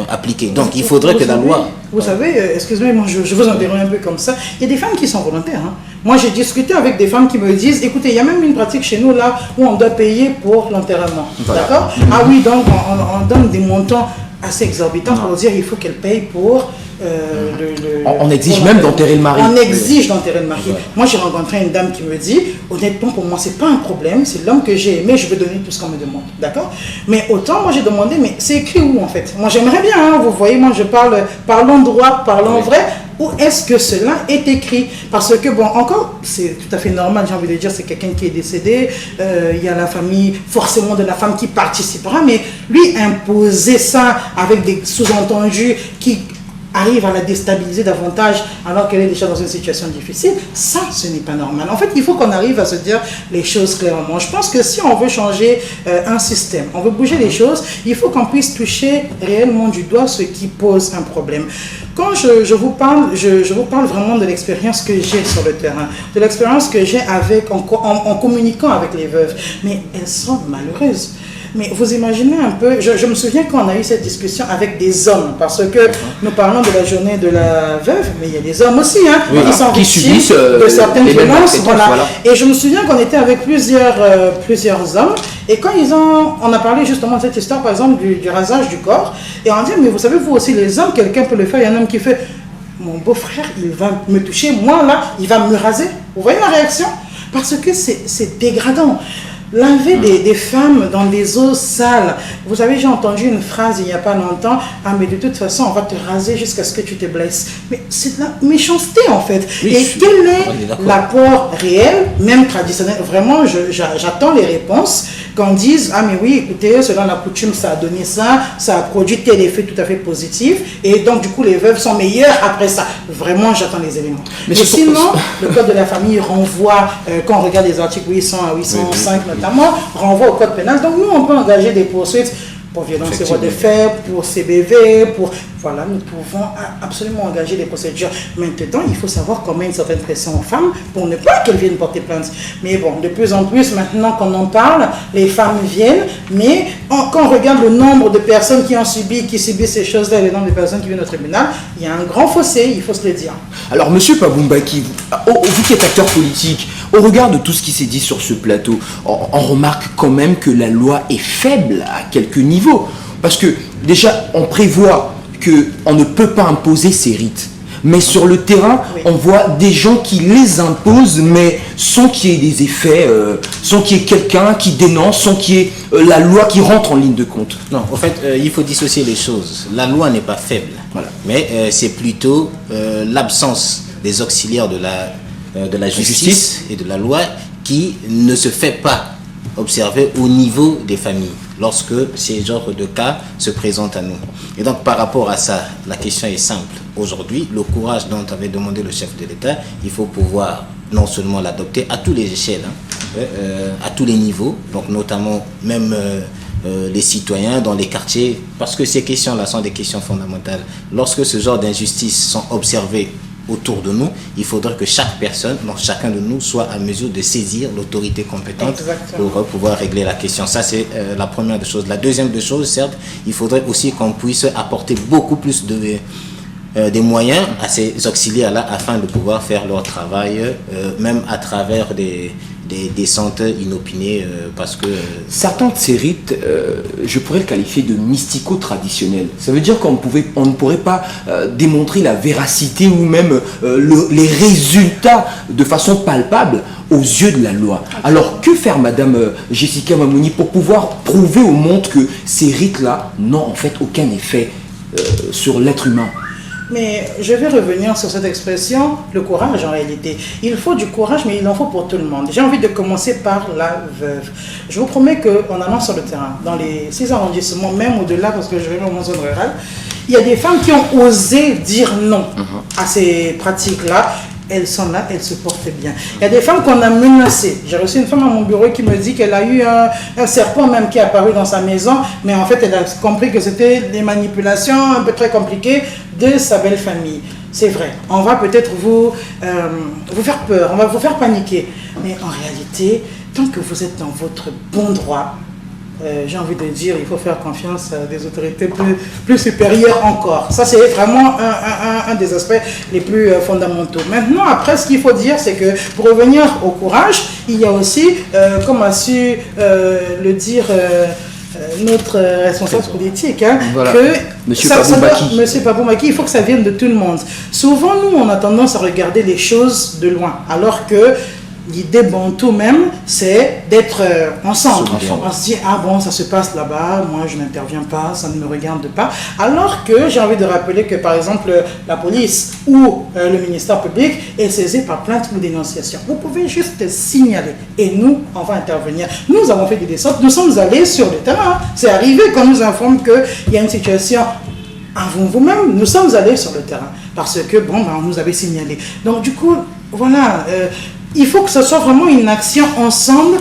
appliquées. Donc, il faudrait que la loi... Vous savez, excusez-moi, je vous interromps un peu comme ça. Il y a des femmes qui sont volontaires. Hein. Moi, j'ai discuté avec des femmes qui me disent, écoutez, il y a même une pratique chez nous là où on doit payer pour l'enterrement. Voilà. D'accord? Ah oui, donc on donne des montants assez exorbitants pour dire il faut qu'elle paye pour... on exige même d'enterrer le mari. On exige d'enterrer le mari. Moi, j'ai rencontré une dame qui me dit, honnêtement, pour moi, c'est pas un problème, c'est l'homme que j'ai aimé, je veux donner tout ce qu'on me demande. D'accord? Mais autant, moi, j'ai demandé, mais c'est écrit où, en fait? Moi, j'aimerais bien, hein, vous voyez, moi, je parle, parlons droit, parlons vrai. Où est-ce que cela est écrit? Parce que, bon, encore, c'est tout à fait normal, j'ai envie de dire, c'est quelqu'un qui est décédé, il y a la famille, forcément, de la femme qui participera, mais lui, imposer ça avec des sous-entendus qui arrive à la déstabiliser davantage alors qu'elle est déjà dans une situation difficile, ça, ce n'est pas normal. En fait, il faut qu'on arrive à se dire les choses clairement. Je pense que si on veut changer un système, on veut bouger les choses, il faut qu'on puisse toucher réellement du doigt ce qui pose un problème. Quand je vous parle, je vous parle vraiment de l'expérience que j'ai sur le terrain, de l'expérience que j'ai en communiquant avec les veuves. Mais elles sont malheureuses. Mais vous imaginez un peu, je me souviens quand on a eu cette discussion avec des hommes, parce que nous parlons de la journée de la veuve, mais il y a des hommes aussi, hein, qui sont victimes de certaines violences. Voilà. Et je me souviens qu'on était avec plusieurs hommes, et quand on a parlé justement de cette histoire, par exemple, du rasage du corps, et on dit, mais vous savez, vous aussi les hommes, quelqu'un peut le faire, il y a un homme qui fait, mon beau-frère, il va me toucher, moi là, il va me raser. Vous voyez la réaction? Parce que c'est dégradant. Laver des femmes dans des eaux sales. Vous avez, j'ai entendu une phrase il n'y a pas longtemps, ah mais de toute façon on va te raser jusqu'à ce que tu te blesses. Mais c'est de la méchanceté en fait. Oui, et quel est l'apport réel, même traditionnel? Vraiment, j'attends les réponses qu'on dise, ah mais oui, écoutez, selon la coutume ça a donné ça, ça a produit tel effet tout à fait positif, et donc du coup les veuves sont meilleures après ça. Vraiment, j'attends les éléments. Mais sinon, le code de la famille renvoie, quand on regarde les articles 800 à 805 notamment, renvoie au code pénal. Donc nous, on peut engager des poursuites pour violence et voies de fait, pour CBV, pour... Voilà, nous pouvons absolument engager des procédures. Maintenant, il faut savoir comment une certaine pression aux femmes pour ne pas qu'elles viennent porter plainte. Mais bon, de plus en plus, maintenant qu'on en parle, les femmes viennent, mais quand on regarde le nombre de personnes qui subissent ces choses-là, et le nombre de personnes qui viennent au tribunal, il y a un grand fossé, il faut se le dire. Alors, monsieur Paboumbaki, vous qui êtes acteur politique, au regard de tout ce qui s'est dit sur ce plateau, on remarque quand même que la loi est faible à quelques niveaux. Parce que déjà, on prévoit qu'on ne peut pas imposer ces rites. Mais sur le terrain, on voit des gens qui les imposent, mais sans qu'il y ait des effets, sans qu'il y ait quelqu'un qui dénonce, sans qu'il y ait la loi qui rentre en ligne de compte. Non, en fait, il faut dissocier les choses. La loi n'est pas faible, voilà. Mais c'est plutôt l'absence des auxiliaires de la justice et de la loi qui ne se fait pas observer au niveau des familles lorsque ces genres de cas se présentent à nous. Et donc par rapport à ça, la question est simple. Aujourd'hui, le courage dont avait demandé le chef de l'État, il faut pouvoir non seulement l'adopter à toutes les échelles, à tous les niveaux, donc notamment même les citoyens dans les quartiers, parce que ces questions-là sont des questions fondamentales. Lorsque ce genre d'injustices sont observées autour de nous, il faudrait que chaque personne, donc chacun de nous, soit à mesure de saisir l'autorité compétente. Exactement. Pour pouvoir régler la question. Ça, c'est la première des choses. La deuxième des choses, certes, il faudrait aussi qu'on puisse apporter beaucoup plus des moyens à ces auxiliaires-là afin de pouvoir faire leur travail, même à travers des des descentes inopinées parce que... Certains de ces rites, je pourrais le qualifier de mystico-traditionnels. Ça veut dire qu'on ne pourrait pas démontrer la véracité ou même les résultats de façon palpable aux yeux de la loi. Alors que faire Madame Jessica Mamouni pour pouvoir prouver au monde que ces rites-là n'ont en fait aucun effet sur l'être humain? Mais je vais revenir sur cette expression, le courage en réalité. Il faut du courage, mais il en faut pour tout le monde. J'ai envie de commencer par la veuve. Je vous promets qu'en allant sur le terrain, dans les 6 arrondissements, même au-delà, parce que je vais dans mon zone rurale, il y a des femmes qui ont osé dire non à ces pratiques-là. Elles sont là, elles se portent bien. Il y a des femmes qu'on a menacées. J'ai reçu une femme à mon bureau qui me dit qu'elle a eu un serpent même qui est apparu dans sa maison, mais en fait elle a compris que c'était des manipulations un peu très compliquées de sa belle famille. C'est vrai, on va peut-être vous faire peur, on va vous faire paniquer, mais en réalité, tant que vous êtes dans votre bon droit, j'ai envie de dire, il faut faire confiance à des autorités plus supérieures encore. Ça, c'est vraiment un des aspects les plus fondamentaux. Maintenant, après, ce qu'il faut dire, c'est que pour revenir au courage, il y a aussi, comme a su le dire notre responsable politique, hein, voilà. que Monsieur Papou Maki, il faut que ça vienne de tout le monde. Souvent, nous, on a tendance à regarder les choses de loin, alors que l'idée bantou même, c'est d'être ensemble. On se dit, ah bon, ça se passe là-bas, moi je n'interviens pas, ça ne me regarde pas. Alors que j'ai envie de rappeler que par exemple la police ou le ministère public est saisi par plainte ou dénonciation. Vous pouvez juste signaler et nous, on va intervenir. Nous avons fait des descentes, nous sommes allés sur le terrain. C'est arrivé quand nous informe qu'il y a une situation avant vous-même, nous sommes allés sur le terrain parce que bon, on nous avait signalé. Donc du coup, voilà. Il faut que ce soit vraiment une action ensemble,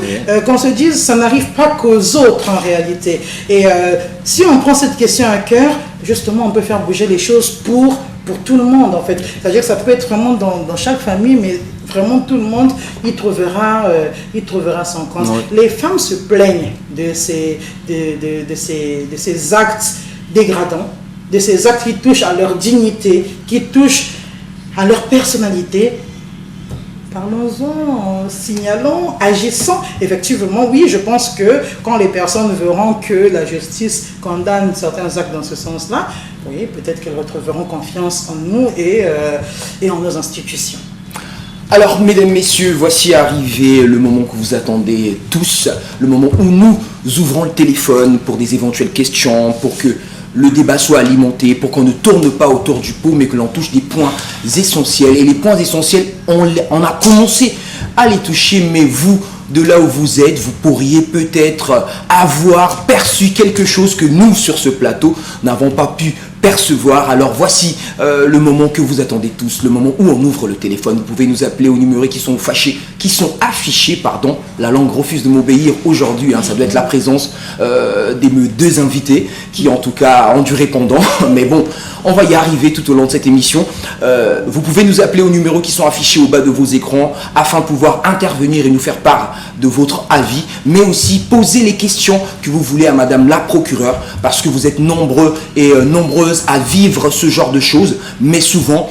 qu'on se dise ça n'arrive pas qu'aux autres en réalité. Et si on prend cette question à cœur, justement on peut faire bouger les choses pour tout le monde en fait. C'est-à-dire que ça peut être vraiment dans chaque famille, mais vraiment tout le monde y trouvera son compte. Les femmes se plaignent de ces actes dégradants, de ces actes qui touchent à leur dignité, qui touchent à leur personnalité. Parlons-en, signalons, agissons. Effectivement, oui, je pense que quand les personnes verront que la justice condamne certains actes dans ce sens-là, oui, peut-être qu'elles retrouveront confiance en nous et en nos institutions. Alors, mesdames, messieurs, voici arrivé le moment que vous attendez tous, le moment où nous ouvrons le téléphone pour des éventuelles questions, pour que le débat soit alimenté, pour qu'on ne tourne pas autour du pot, mais que l'on touche des points essentiels. Et les points essentiels, on a commencé à les toucher, mais vous, de là où vous êtes, vous pourriez peut-être avoir perçu quelque chose que nous, sur ce plateau, n'avons pas pu percevoir. Alors voici le moment que vous attendez tous, le moment où on ouvre le téléphone. Vous pouvez nous appeler aux numéros qui sont affichés, pardon. La langue refuse de m'obéir aujourd'hui, hein. Ça doit être la présence des deux invités qui en tout cas ont du répondant. Mais bon, on va y arriver tout au long de cette émission. Vous pouvez nous appeler aux numéros qui sont affichés au bas de vos écrans afin de pouvoir intervenir et nous faire part de votre avis, mais aussi poser les questions que vous voulez à Madame la procureure, parce que vous êtes nombreux et nombreuses à vivre ce genre de choses, mais souvent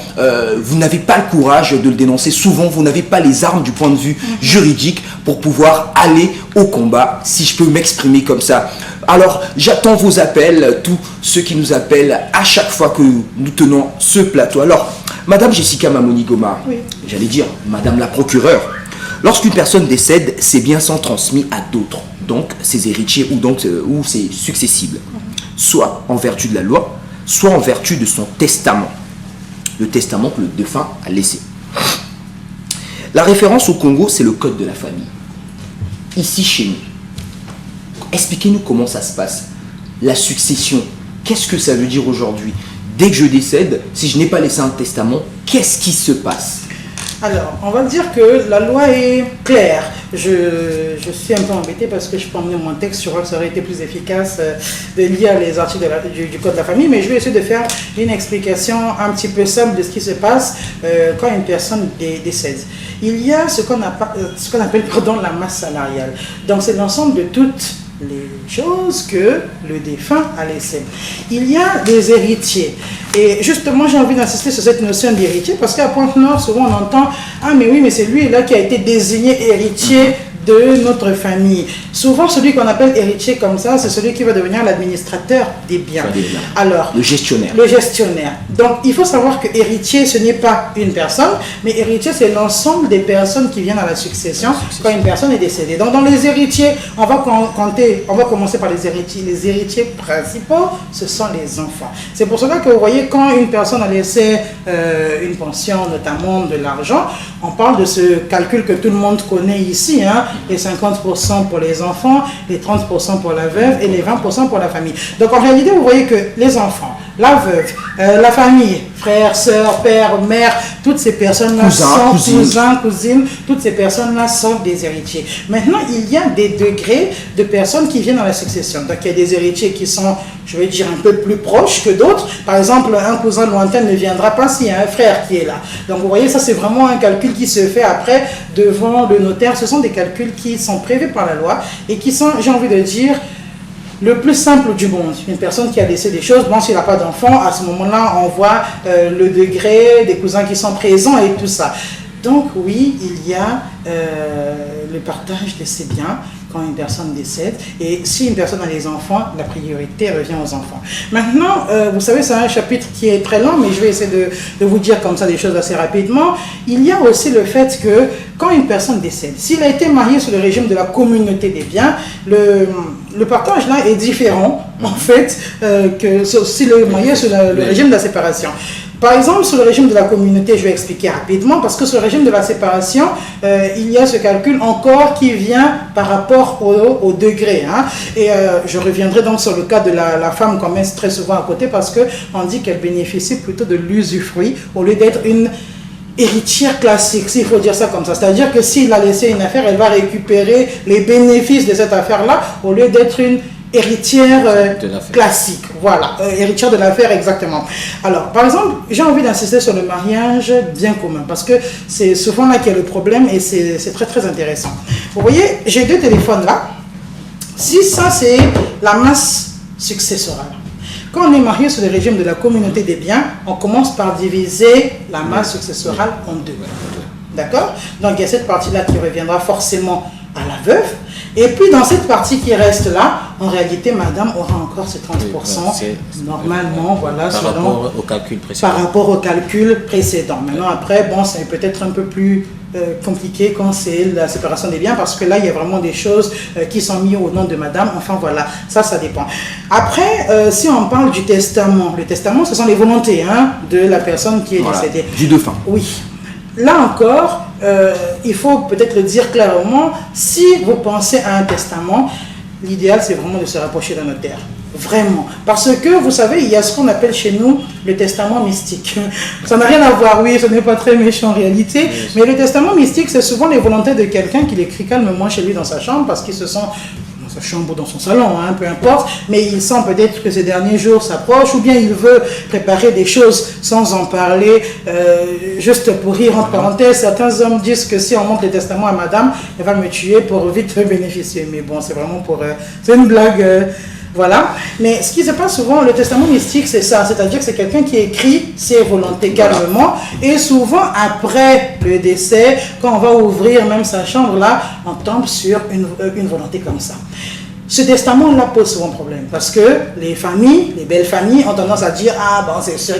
vous n'avez pas le courage de le dénoncer, souvent vous n'avez pas les armes du point de vue juridique pour pouvoir aller au combat, si je peux m'exprimer comme ça. Alors j'attends vos appels, tous ceux qui nous appellent à chaque fois que nous tenons ce plateau. Alors Madame Jessica Mamouni Goma, oui. J'allais dire Madame la procureure, lorsqu'une personne décède, ses biens sont transmis à d'autres, donc ses héritiers ou ses successibles, soit en vertu de la loi, soit en vertu de son testament, le testament que le défunt a laissé. La référence au Congo, c'est le code de la famille. Ici, chez nous, expliquez-nous comment ça se passe. La succession, qu'est-ce que ça veut dire aujourd'hui? Dès que je décède, si je n'ai pas laissé un testament, qu'est-ce qui se passe? Alors, on va dire que la loi est claire. Je suis un peu embêtée parce que je peux emmener mon texte. Je crois que ça aurait été plus efficace de lire les articles du Code de la famille, mais je vais essayer de faire une explication un petit peu simple de ce qui se passe quand une personne décède. Il y a ce qu'on appelle la masse salariale. Donc, c'est l'ensemble de toutes les choses que le défunt a laissées. Il y a des héritiers. Et justement, j'ai envie d'insister sur cette notion d'héritier parce qu'à Pointe-Nord, souvent on entend « Ah mais oui, mais c'est lui là qui a été désigné héritier de notre famille. Souvent, celui qu'on appelle héritier comme ça, c'est celui qui va devenir l'administrateur des biens. Alors, le gestionnaire. Le gestionnaire. Donc, il faut savoir que héritier, ce n'est pas une personne, mais héritier, c'est l'ensemble des personnes qui viennent à la succession quand une personne est décédée. Donc, dans les héritiers, on va commencer par les héritiers. Les héritiers principaux, ce sont les enfants. C'est pour cela que vous voyez, quand une personne a laissé une pension, notamment de l'argent, on parle de ce calcul que tout le monde connaît ici, hein, les 50% pour les enfants, les 30% pour la veuve et les 20% pour la famille. Donc en réalité, vous voyez que les enfants, la veuve, la famille, frères, sœurs, père, mère, toutes ces personnes-là sont cousins, cousines, toutes ces personnes-là sont des héritiers. Maintenant, il y a des degrés de personnes qui viennent à la succession. Donc il y a des héritiers qui sont, je vais dire, un peu plus proches que d'autres. Par exemple, un cousin lointain ne viendra pas s'il y a un frère qui est là. Donc vous voyez, ça c'est vraiment un calcul qui se fait après devant le notaire. Ce sont des calculs qui sont prévus par la loi et qui sont, j'ai envie de dire, le plus simple du monde. Une personne qui a laissé des choses, bon, s'il n'a pas d'enfant, à ce moment-là, on voit le degré des cousins qui sont présents et tout ça. Donc oui, il y a le partage de ces biens quand une personne décède. Et si une personne a des enfants, la priorité revient aux enfants. Maintenant, vous savez, c'est un chapitre qui est très long, mais je vais essayer de vous dire comme ça des choses assez rapidement. Il y a aussi le fait que quand une personne décède, s'il a été marié sous le régime de la communauté des biens, le partage là est différent, en fait, que s'il est marié sous le régime de la séparation. Par exemple, sur le régime de la communauté, je vais expliquer rapidement, parce que sur le régime de la séparation, il y a ce calcul encore qui vient par rapport au degré. Hein. Et je reviendrai donc sur le cas de la femme qu'on met très souvent à côté, parce qu'on dit qu'elle bénéficie plutôt de l'usufruit au lieu d'être une héritière classique, s'il faut dire ça comme ça. C'est-à-dire que s'il a laissé une affaire, elle va récupérer les bénéfices de cette affaire-là au lieu d'être une héritière classique, voilà, héritière de l'affaire exactement. Alors, par exemple, j'ai envie d'insister sur le mariage bien commun, parce que c'est souvent là qu'il y a le problème et c'est très très intéressant. Vous voyez, j'ai deux téléphones là. Si ça c'est la masse successorale. Quand on est marié sous le régime de la communauté des biens, on commence par diviser la masse successorale en deux. D'accord? Donc il y a cette partie-là qui reviendra forcément à la veuve. Et puis dans cette partie qui reste là, en réalité, madame aura encore ces 30%, normalement, voilà, par rapport au calcul précédent. Par rapport au calcul précédent. Maintenant, après, bon, c'est peut-être un peu plus compliqué quand c'est la séparation des biens, parce que là, il y a vraiment des choses qui sont mises au nom de madame. Enfin, voilà, ça dépend. Après, si on parle du testament, le testament, ce sont les volontés hein, de la personne qui est décédée. Du défunt. Oui. Là encore, il faut peut-être le dire clairement, si vous pensez à un testament, l'idéal c'est vraiment de se rapprocher d'un notaire. Vraiment. Parce que, vous savez, il y a ce qu'on appelle chez nous le testament mystique. Ça n'a rien à voir, oui, ce n'est pas très méchant en réalité, mais le testament mystique, c'est souvent les volontés de quelqu'un qui l'écrit calmement chez lui dans sa chambre parce qu'ils se sent sa chambre ou dans son salon, hein, peu importe, mais il sent peut-être que ces derniers jours s'approchent, ou bien il veut préparer des choses sans en parler, juste pour rire entre parenthèses. Certains hommes disent que si on montre le testament à madame, elle va me tuer pour vite bénéficier, mais bon, c'est vraiment pour... c'est une blague... Voilà, mais ce qui se passe souvent, le testament mystique, c'est ça, c'est-à-dire que c'est quelqu'un qui écrit ses volontés calmement, et souvent après le décès, quand on va ouvrir même sa chambre là, on tombe sur une volonté comme ça. Ce testament-là pose souvent problème, parce que les familles, les belles familles, ont tendance à dire « Ah, bon, c'est sûr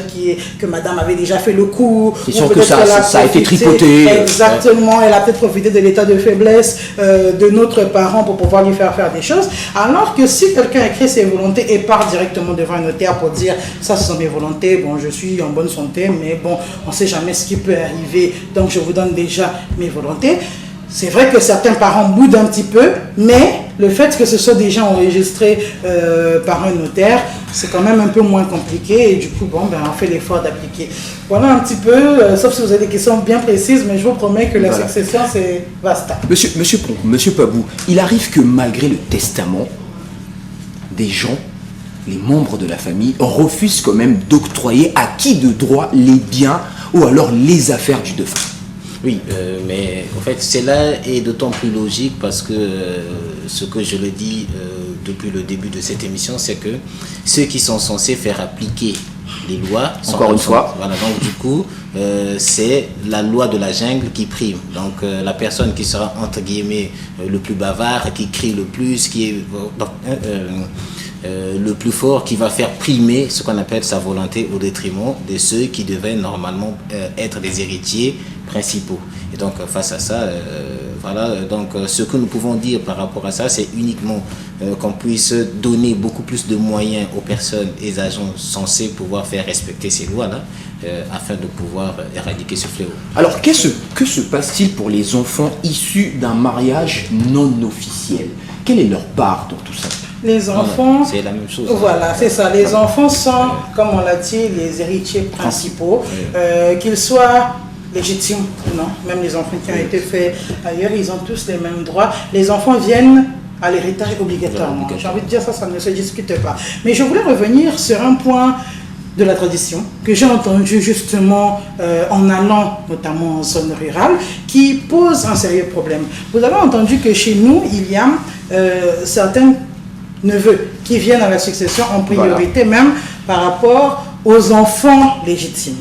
que madame avait déjà fait le coup. » C'est sûr que ça a été tripoté. Exactement, elle a peut-être profité de l'état de faiblesse de notre parent pour pouvoir lui faire des choses. Alors que si quelqu'un écrit ses volontés et part directement devant un notaire pour dire « Ça, ce sont mes volontés, bon, je suis en bonne santé, mais bon, on ne sait jamais ce qui peut arriver, donc je vous donne déjà mes volontés. » C'est vrai que certains parents boudent un petit peu, mais le fait que ce soit déjà enregistré par un notaire, c'est quand même un peu moins compliqué et du coup, bon, ben, on fait l'effort d'appliquer. Voilà un petit peu, sauf si vous avez des questions bien précises, mais je vous promets que la succession, c'est vaste. Monsieur Pabou, il arrive que malgré le testament, des gens, les membres de la famille, refusent quand même d'octroyer à qui de droit les biens ou alors les affaires du défunt. Oui, mais en fait, cela est d'autant plus logique parce que ce que je le dis depuis le début de cette émission, c'est que ceux qui sont censés faire appliquer Les lois sont Encore une fois. Voilà, donc du coup, c'est la loi de la jungle qui prime. Donc la personne qui sera entre guillemets le plus bavard, qui crie le plus, qui est le plus fort, qui va faire primer ce qu'on appelle sa volonté au détriment de ceux qui devaient normalement être les héritiers principaux. Et donc face à ça, voilà, donc ce que nous pouvons dire par rapport à ça, c'est uniquement qu'on puisse donner beaucoup plus de moyens aux personnes et aux agents censés pouvoir faire respecter ces lois-là, afin de pouvoir éradiquer ce fléau. Alors, que se passe-t-il pour les enfants issus d'un mariage non officiel? Quelle est leur part dans tout ça? Les enfants, c'est la même chose. Voilà, c'est ça. Les enfants sont, comme on l'a dit, les héritiers principaux, qu'ils soient légitimes ou non. Même les enfants qui ont été faits ailleurs, ils ont tous les mêmes droits. Les enfants viennent à l'héritage obligatoirement. J'ai envie de dire ça, ça ne se discute pas. Mais je voulais revenir sur un point de la tradition que j'ai entendu justement en allant notamment en zone rurale, qui pose un sérieux problème. Vous avez entendu que chez nous, il y a certains neveux qui viennent à la succession en priorité, voilà, même par rapport aux enfants légitimes.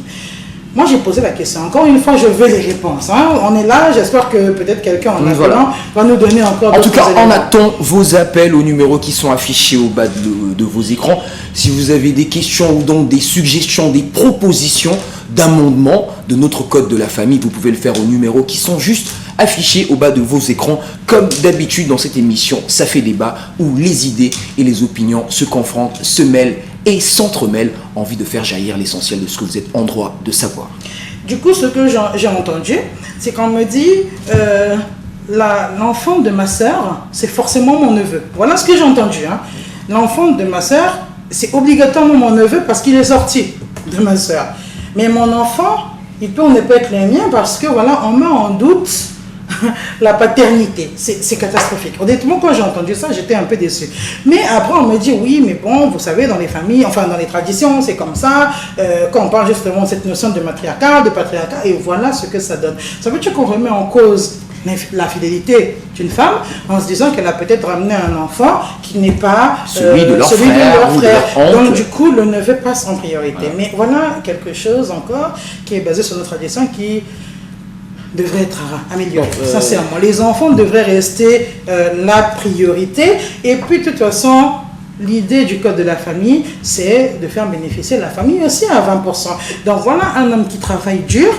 Moi, j'ai posé la question. Encore une fois, je veux les réponses. Hein. On est là, j'espère que peut-être quelqu'un en appelant va nous donner encore d'autres éléments. En tout cas, on attend vos appels aux numéros qui sont affichés au bas de vos écrans. Si vous avez des questions ou donc des suggestions, des propositions d'amendement de notre code de la famille, vous pouvez le faire aux numéros qui sont juste affichés au bas de vos écrans. Comme d'habitude dans cette émission, ça fait débat où les idées et les opinions se confrontent, se mêlent et s'entremêlent, envie de faire jaillir l'essentiel de ce que vous êtes en droit de savoir. Du coup, ce que j'ai entendu, c'est qu'on me dit l'enfant de ma sœur, c'est forcément mon neveu. Voilà ce que j'ai entendu. Hein. L'enfant de ma sœur, c'est obligatoirement mon neveu parce qu'il est sorti de ma sœur. Mais mon enfant, il peut ou ne pas être le mien parce que voilà, on met en doute la paternité. C'est catastrophique. Honnêtement, quand j'ai entendu ça, j'étais un peu déçue. Mais après, on me dit, oui, mais bon, vous savez, dans les familles, enfin dans les traditions, c'est comme ça. Quand on parle justement de cette notion de matriarcat, de patriarcat, et voilà ce que ça donne. Ça veut dire qu'on remet en cause la fidélité d'une femme en se disant qu'elle a peut-être ramené un enfant qui n'est pas celui de leur frère. Donc du coup, le neveu passe en priorité. Voilà. Mais voilà quelque chose encore qui est basé sur nos traditions qui devrait être amélioré. Sincèrement, les enfants devraient rester la priorité. Et puis, de toute façon, l'idée du code de la famille, c'est de faire bénéficier la famille aussi à 20%. Donc voilà, un homme qui travaille dur,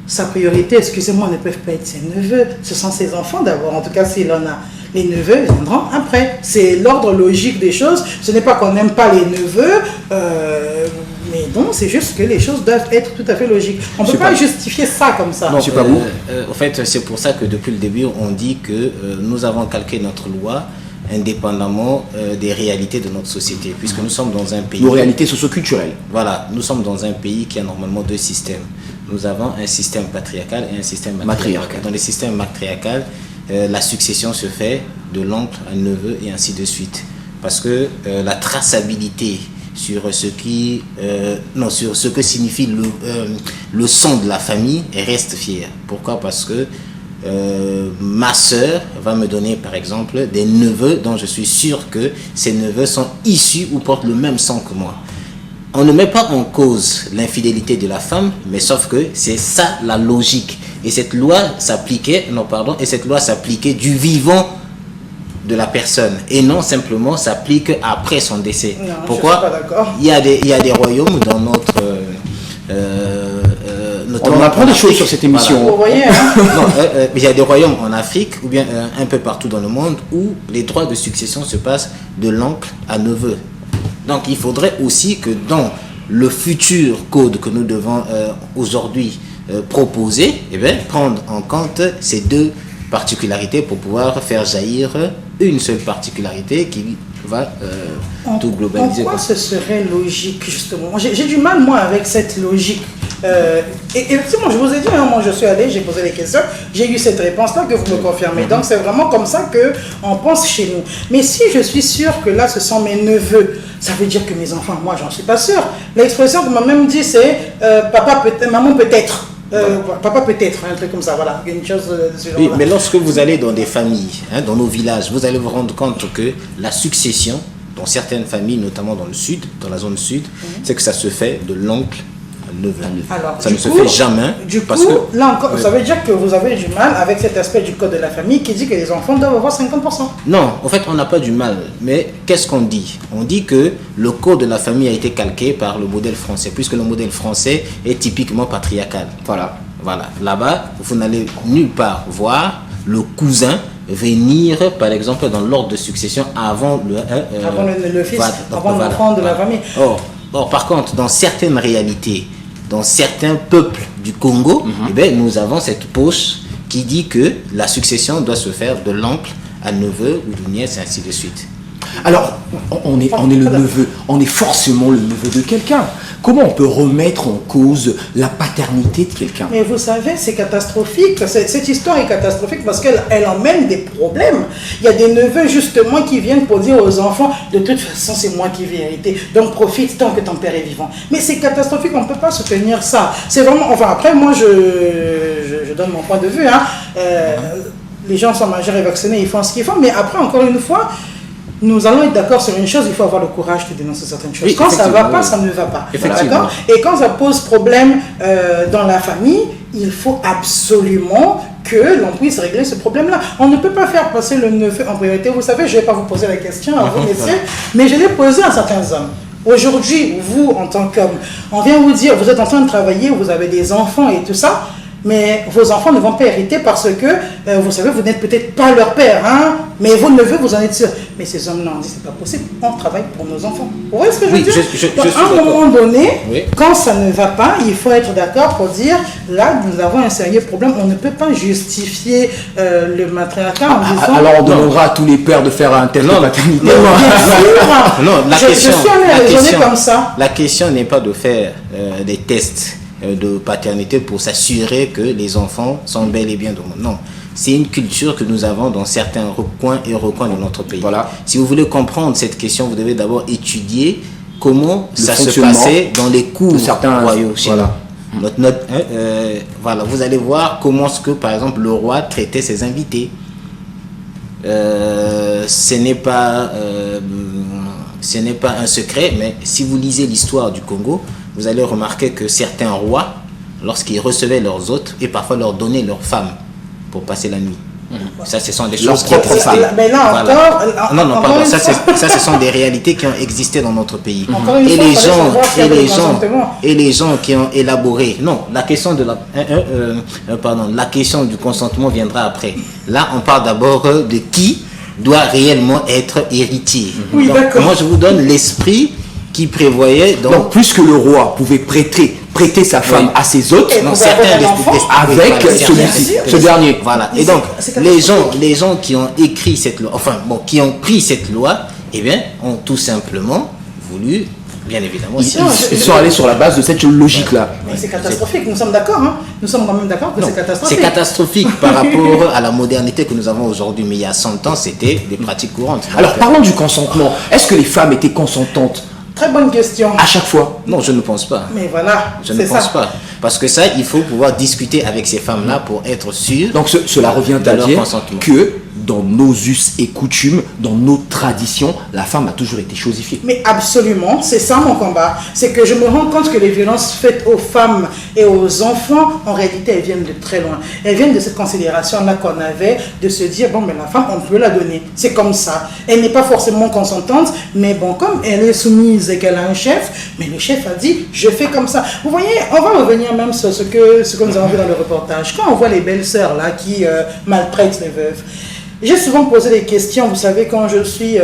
sa priorité, excusez-moi, ne peuvent pas être ses neveux, ce sont ses enfants d'abord, en tout cas s'il en a. Les neveux viendront après. C'est l'ordre logique des choses. Ce n'est pas qu'on n'aime pas les neveux, mais non, c'est juste que les choses doivent être tout à fait logiques. On ne peut pas justifier ça comme ça. Non, c'est pas vous. En fait, c'est pour ça que depuis le début, on dit que nous avons calqué notre loi indépendamment des réalités de notre société, puisque nous sommes dans un pays... Nos réalités socio-culturelles. Voilà, nous sommes dans un pays qui a normalement deux systèmes. Nous avons un système patriarcal et un système matriarcal. Dans le système matriarcal, la succession se fait de l'oncle à neveu et ainsi de suite. Parce que la traçabilité sur ce que signifie le sang de la famille reste fière. Pourquoi? Parce que ma sœur va me donner par exemple des neveux dont je suis sûr que ces neveux sont issus ou portent le même sang que moi. On ne met pas en cause l'infidélité de la femme, mais sauf que c'est ça la logique. Et cette loi s'appliquait, du vivant de la personne et non simplement s'applique après son décès. Non, pourquoi? Je suis pas d'accord. Il y a des royaumes dans notre... on apprend des choses sur cette émission. Voilà. Vous voyez, hein? Il y a des royaumes en Afrique ou bien un peu partout dans le monde où les droits de succession se passent de l'oncle à neveu. Donc il faudrait aussi que dans le futur code que nous devons aujourd'hui proposer, prendre en compte ces deux particularités pour pouvoir faire jaillir une seule particularité qui va tout globaliser. Pourquoi ce serait logique justement? J'ai du mal moi avec cette logique. Et effectivement, je vous ai dit, hein, moi je suis allé, j'ai posé des questions, j'ai eu cette réponse-là que vous me confirmez. Donc c'est vraiment comme ça qu'on pense chez nous. Mais si je suis sûre que là ce sont mes neveux, ça veut dire que mes enfants, moi j'en suis pas sûre. L'expression qu'on m'a même dit c'est papa peut-être, maman peut-être. Papa peut-être, un truc comme ça, voilà, une chose de ce genre-là. Oui, mais lorsque vous allez dans des familles, dans nos villages, vous allez vous rendre compte que la succession, dans certaines familles, notamment dans le sud, dans la zone sud, c'est que ça se fait de l'oncle à neveu. Alors, Ça ne se fait jamais. Du parce coup, que, là encore, ça veut dire que vous avez du mal avec cet aspect du code de la famille qui dit que les enfants doivent avoir 50%. non, en fait, on n'a pas du mal. Mais qu'est-ce qu'on dit? On dit que le code de la famille a été calqué par le modèle français, puisque le modèle français est typiquement patriarcal. Voilà. Voilà. Là-bas, vous n'allez nulle part voir le cousin venir, par exemple, dans l'ordre de succession avant Avant le fils, voilà, avant l'enfant de la famille. Or, par contre, dans certaines réalités, dans certains peuples du Congo, eh bien, nous avons cette poche qui dit que la succession doit se faire de l'oncle à neveu ou de nièce, et ainsi de suite. Alors, on est le neveu, on est forcément le neveu de quelqu'un. Comment on peut remettre en cause la paternité de quelqu'un? Mais vous savez, c'est catastrophique. Cette histoire est catastrophique parce qu'elle emmène des problèmes. Il y a des neveux justement qui viennent pour dire aux enfants, de toute façon c'est moi qui vais hériter, donc profite tant que ton père est vivant. Mais c'est catastrophique, on ne peut pas soutenir ça. C'est vraiment, enfin après moi je donne mon point de vue. Hein. Les gens sont majeurs et vaccinés, ils font ce qu'ils font, mais après encore une fois, nous allons être d'accord sur une chose, il faut avoir le courage de dénoncer certaines choses. Oui, quand ça ne va pas, oui. ça ne va pas. Effectivement. D'accord ? Et quand ça pose problème dans la famille, il faut absolument que l'on puisse régler ce problème-là. On ne peut pas faire passer le neveu en priorité. Vous savez, je ne vais pas vous poser la question à vous, messieurs, mais je l'ai posée à certains hommes. Aujourd'hui, vous, en tant qu'homme, on vient vous dire, vous êtes en train de travailler, vous avez des enfants et tout ça, mais vos enfants ne vont pas hériter parce que, vous savez, vous n'êtes peut-être pas leur père, hein, mais vos neveux, vous en êtes sûr. Mais ces hommes-là, on dit, c'est pas possible, on travaille pour nos enfants. Vous voyez ce que je veux Oui, dire? je suis Donc, à un d'accord. moment donné, Oui. quand ça ne va pas, il faut être d'accord pour dire, là, nous avons un sérieux problème, on ne peut pas justifier le matriarcat en disant... Alors on demandera à tous les pères de faire un test de paternité. Mais bien sûr. Non, la je question, suis allé la raisonner question- comme ça. La question n'est pas de faire des tests de paternité pour s'assurer que les enfants sont bel et bien dans le monde. Non, c'est une culture que nous avons dans certains coins et recoins de notre pays. Voilà. Si vous voulez comprendre cette question, vous devez d'abord étudier comment Le ça se fonctionnement passait dans les cours de certains royaux chez voilà. nous. Voilà, vous allez voir comment ce que, par exemple, le roi traitait ses invités. Ce n'est pas un secret, mais si vous lisez l'histoire du Congo, vous allez remarquer que certains rois, lorsqu'ils recevaient leurs hôtes, et parfois leur donnaient leurs femmes pour passer la nuit. Ça, ce sont des Leur choses qui propre existaient. femme. Mais là encore... Non, encore pardon, une ça, fois- ce sont des réalités qui ont existé dans notre pays. Encore une Et fois, les il fallait gens, savoir s'il y avait le consentement. et les gens qui ont élaboré. Non, la question de la question du consentement viendra après. Là, on parle d'abord de qui doit réellement être héritier. Oui, Donc, d'accord. moi, je vous donne l'esprit qui prévoyait. Donc puisque le roi pouvait prêter sa femme Oui. à ses hôtes, Et non, vous avez un enfant avec voilà, celui-ci, certains- ce dernier. Voilà. Mais Et donc, c'est les gens qui ont écrit cette loi, qui ont pris cette loi, eh bien, ont tout simplement voulu, bien évidemment, Ils sont allés sur la base de cette logique-là. Mais c'est catastrophique, nous sommes d'accord, hein? Nous sommes quand même d'accord que Non, c'est catastrophique. c'est catastrophique par rapport à la modernité que nous avons aujourd'hui, mais il y a 100 ans, c'était des pratiques courantes. Donc, Alors parlons du consentement. Est-ce que les femmes étaient consentantes Très bonne question. à chaque fois? non, je ne pense pas. Mais voilà, Je ne c'est pense ça. pas. Parce que ça, il faut pouvoir discuter avec ces femmes-là pour être sûr. Donc cela revient de à leur dire consentement. que dans nos us et coutumes, dans nos traditions, la femme a toujours été chosifiée. Mais absolument, c'est ça mon combat. C'est que je me rends compte que les violences faites aux femmes et aux enfants, en réalité, elles viennent de très loin. Elles viennent de cette considération-là qu'on avait, de se dire, bon, mais la femme, on peut la donner. C'est comme ça. Elle n'est pas forcément consentante, mais bon, comme elle est soumise et qu'elle a un chef, mais le chef a dit, je fais comme ça. Vous voyez, on va revenir même sur ce que nous avons vu dans le reportage. Quand on voit les belles-sœurs là qui maltraitent les veuves, j'ai souvent posé des questions, vous savez, quand je suis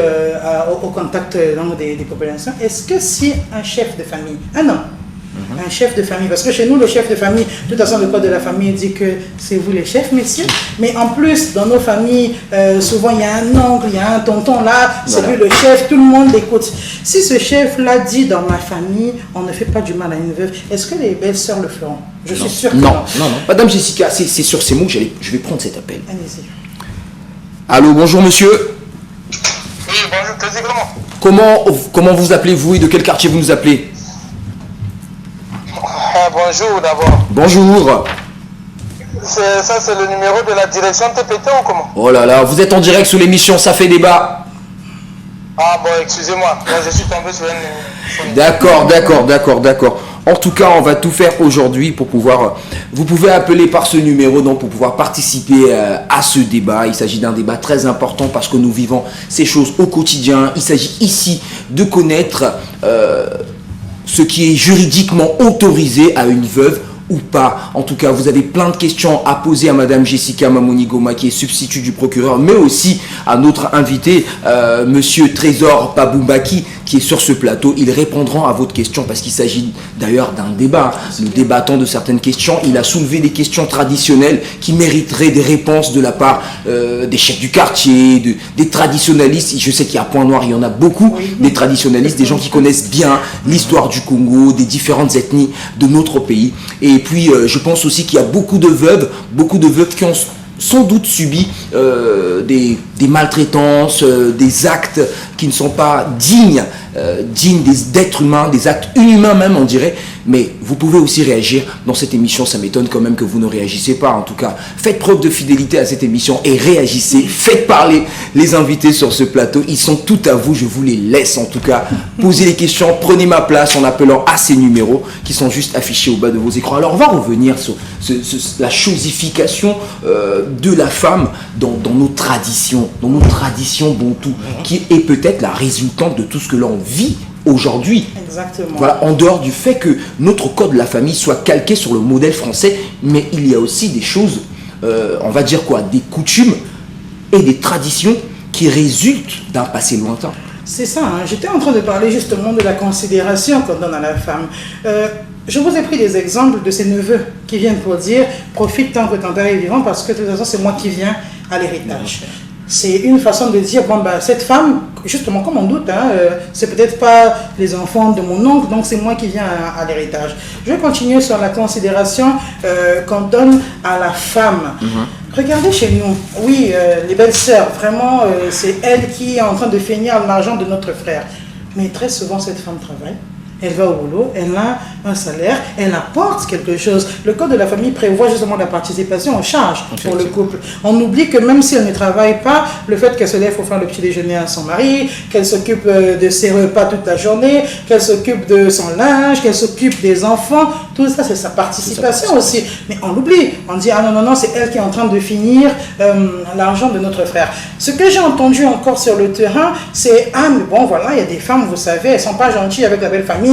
au contact des populations. Est-ce que si un chef de famille, un homme, un chef de famille, parce que chez nous, le chef de famille, de toute façon, le code de la famille dit que c'est vous les chefs, messieurs, mais en plus, dans nos familles, souvent, il y a un oncle, il y a un tonton là, c'est Voilà. lui le chef, tout le monde l'écoute. Si ce chef-là dit, dans ma famille, on ne fait pas du mal à une veuve, est-ce que les belles-sœurs le feront? Je suis sûre que Non, non. Madame Jessica, c'est sur ces mots que je vais prendre cet appel. Allez-y. Allô, bonjour monsieur. Oui, bonjour, président. Comment vous appelez-vous et de quel quartier vous nous appelez? Bonjour d'abord. Bonjour. Ça, c'est le numéro de la direction TPT ou comment? Oh là là, vous êtes en direct sur l'émission Ça fait débat. Ah bon, excusez-moi, moi je suis tombé sur une... D'accord. En tout cas, on va tout faire aujourd'hui pour pouvoir... Vous pouvez appeler par ce numéro donc, pour pouvoir participer à ce débat. Il s'agit d'un débat très important parce que nous vivons ces choses au quotidien. Il s'agit ici de connaître ce qui est juridiquement autorisé à une veuve ou pas. En tout cas, vous avez plein de questions à poser à Madame Jessica Mamoni-Goma, qui est substitut du procureur, mais aussi à notre invité, Monsieur Trésor Pabumbaki, qui est sur ce plateau. Ils répondront à votre question parce qu'il s'agit d'ailleurs d'un débat. Nous débattons de certaines questions. Il a soulevé des questions traditionnelles qui mériteraient des réponses de la part des chefs du quartier, des traditionalistes. Je sais qu'il y a Point Noir, il y en a beaucoup, des traditionalistes, des gens qui connaissent bien l'histoire du Congo, des différentes ethnies de notre pays. Et puis, je pense aussi qu'il y a beaucoup de veuves qui ont sans doute subi des maltraitances, des actes qui ne sont pas dignes d'êtres humains, des actes inhumains même, on dirait. Mais vous pouvez aussi réagir dans cette émission. Ça m'étonne quand même que vous ne réagissez pas. En tout cas, faites preuve de fidélité à cette émission et réagissez. Faites parler les invités sur ce plateau. Ils sont tout à vous. Je vous les laisse en tout cas. Posez les questions. Prenez ma place en appelant à ces numéros qui sont juste affichés au bas de vos écrans. Alors, on va revenir sur la chosification de la femme dans nos traditions bantou, qui est peut-être la résultante de tout ce que l'on vit aujourd'hui. Exactement. Voilà, en dehors du fait que notre code de la famille soit calqué sur le modèle français, mais il y a aussi des choses, on va dire quoi, des coutumes et des traditions qui résultent d'un passé lointain. C'est ça, hein. J'étais en train de parler justement de la considération qu'on donne à la femme. Je vous ai pris des exemples de ces neveux qui viennent pour dire « profite tant que ton père est vivant parce que de toute façon c'est moi qui viens à l'héritage ». C'est une façon de dire, bon, bah, cette femme, justement, comme on doute, hein, c'est peut-être pas les enfants de mon oncle, donc c'est moi qui viens à l'héritage. Je vais continuer sur la considération qu'on donne à la femme. Regardez chez nous, oui, les belles-sœurs, vraiment, c'est elle qui est en train de finir l'argent de notre frère. Mais très souvent, cette femme travaille. Elle va au boulot, elle a un salaire, elle apporte quelque chose. Le code de la famille prévoit justement la participation en charge pour le couple. On oublie que même si elle ne travaille pas, le fait qu'elle se lève pour faire le petit déjeuner à son mari, qu'elle s'occupe de ses repas toute la journée, qu'elle s'occupe de son linge, qu'elle s'occupe des enfants, tout ça c'est sa participation aussi. Mais on l'oublie, on dit ah non, c'est elle qui est en train de finir l'argent de notre frère. Ce que j'ai entendu encore sur le terrain, c'est ah mais bon voilà, il y a des femmes, vous savez, elles sont pas gentilles avec la belle famille.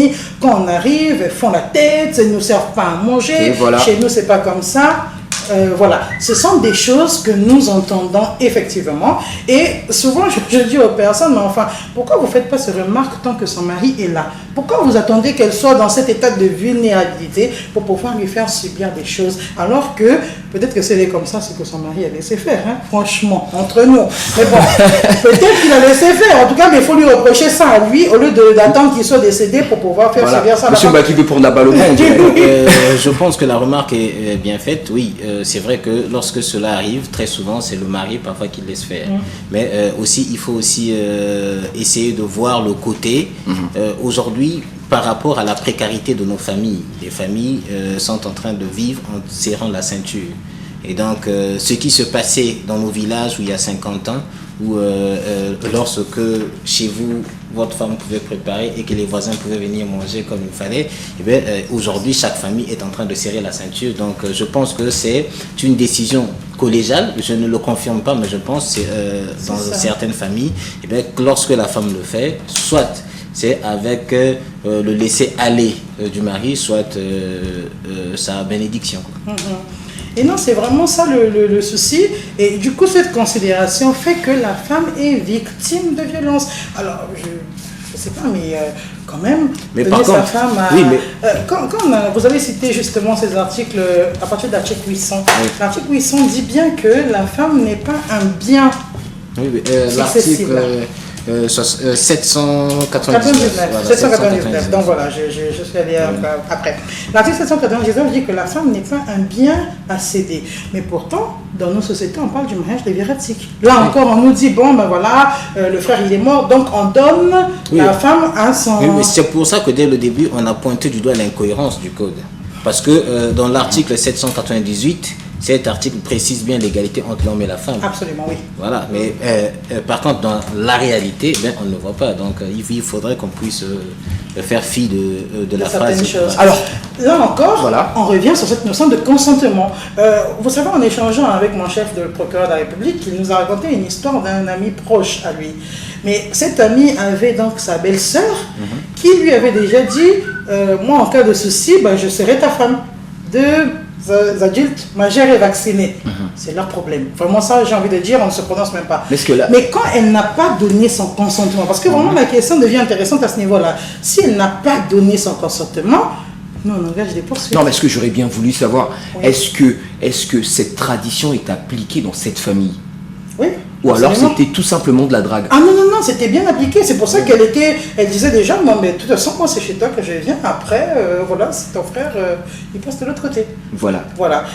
Quand on arrive, elles font la tête, elles ne nous servent pas à manger. Voilà. Chez nous, c'est pas comme ça. Voilà, ce sont des choses que nous entendons effectivement. Et souvent, je dis aux personnes, mais enfin, pourquoi vous ne faites pas ces remarques tant que son mari est là? Pourquoi vous attendez qu'elle soit dans cet état de vulnérabilité pour pouvoir lui faire subir des choses? Alors que, peut-être que si elle est comme ça, c'est que son mari a laissé faire, hein, franchement, entre nous. Mais bon, peut-être qu'il a laissé faire. En tout cas, mais il faut lui reprocher ça à lui, au lieu d'attendre qu'il soit décédé pour pouvoir faire subir ça. Monsieur Baki veut pour la balle au monde. Je pense que la remarque est bien faite, oui. C'est vrai que lorsque cela arrive, très souvent, c'est le mari parfois qui laisse faire. Mais aussi, il faut aussi essayer de voir le côté, aujourd'hui, par rapport à la précarité de nos familles. Les familles sont en train de vivre en serrant la ceinture. Et donc, ce qui se passait dans nos villages où il y a 50 ans, où lorsque chez vous, votre femme pouvait préparer et que les voisins pouvaient venir manger comme il fallait, eh bien, aujourd'hui, chaque famille est en train de serrer la ceinture. Donc, je pense que c'est une décision collégiale. Je ne le confirme pas, mais je pense que dans certaines familles, eh bien, lorsque la femme le fait, soit c'est avec le laisser-aller du mari, soit sa bénédiction. Et non, c'est vraiment ça le souci. Et du coup, cette considération fait que la femme est victime de violence. Alors, je ne sais pas, mais quand même, mais par contre, sa femme a, oui, mais... quand vous avez cité justement ces articles, à partir de l'article 800, l'article 800 dit bien que la femme n'est pas un bien. Oui, l'article 799. Voilà, 799. Donc voilà, je suis allé après. L'article 799 dit que la femme n'est pas un bien à céder. Mais pourtant, dans nos sociétés, on parle du mariage léviratique. Là encore, on nous dit, bon, ben voilà, le frère il est mort, donc on donne la femme à son... Oui, mais c'est pour ça que dès le début, on a pointé du doigt l'incohérence du code. Parce que dans l'article 798, Cet article précise bien l'égalité entre l'homme et la femme. Absolument, oui. Voilà, mais par contre, dans la réalité, on ne le voit pas. Donc, il faudrait qu'on puisse faire fi de la phrase. Choses. Alors, là encore, voilà. On revient sur cette notion de consentement. Vous savez, en échangeant avec mon chef de procureur de la République, il nous a raconté une histoire d'un ami proche à lui. Mais cet ami avait donc sa belle-sœur qui lui avait déjà dit moi, en cas de souci, je serai ta femme. Deux adultes majeurs et vaccinés. C'est leur problème. Vraiment, ça, j'ai envie de dire, on ne se prononce même pas. Mais quand elle n'a pas donné son consentement, parce que vraiment la question devient intéressante à ce niveau-là. Si elle n'a pas donné son consentement, nous, on engage des poursuites. Non, mais ce que j'aurais bien voulu savoir, oui. est-ce que cette tradition est appliquée dans cette famille? Oui. Ou alors c'était tout simplement de la drague? Ah non, c'était bien appliqué. C'est pour ça elle disait déjà, non, mais de toute façon, moi, c'est chez toi que je viens. Après, voilà, c'est ton frère, il passe de l'autre côté. Voilà.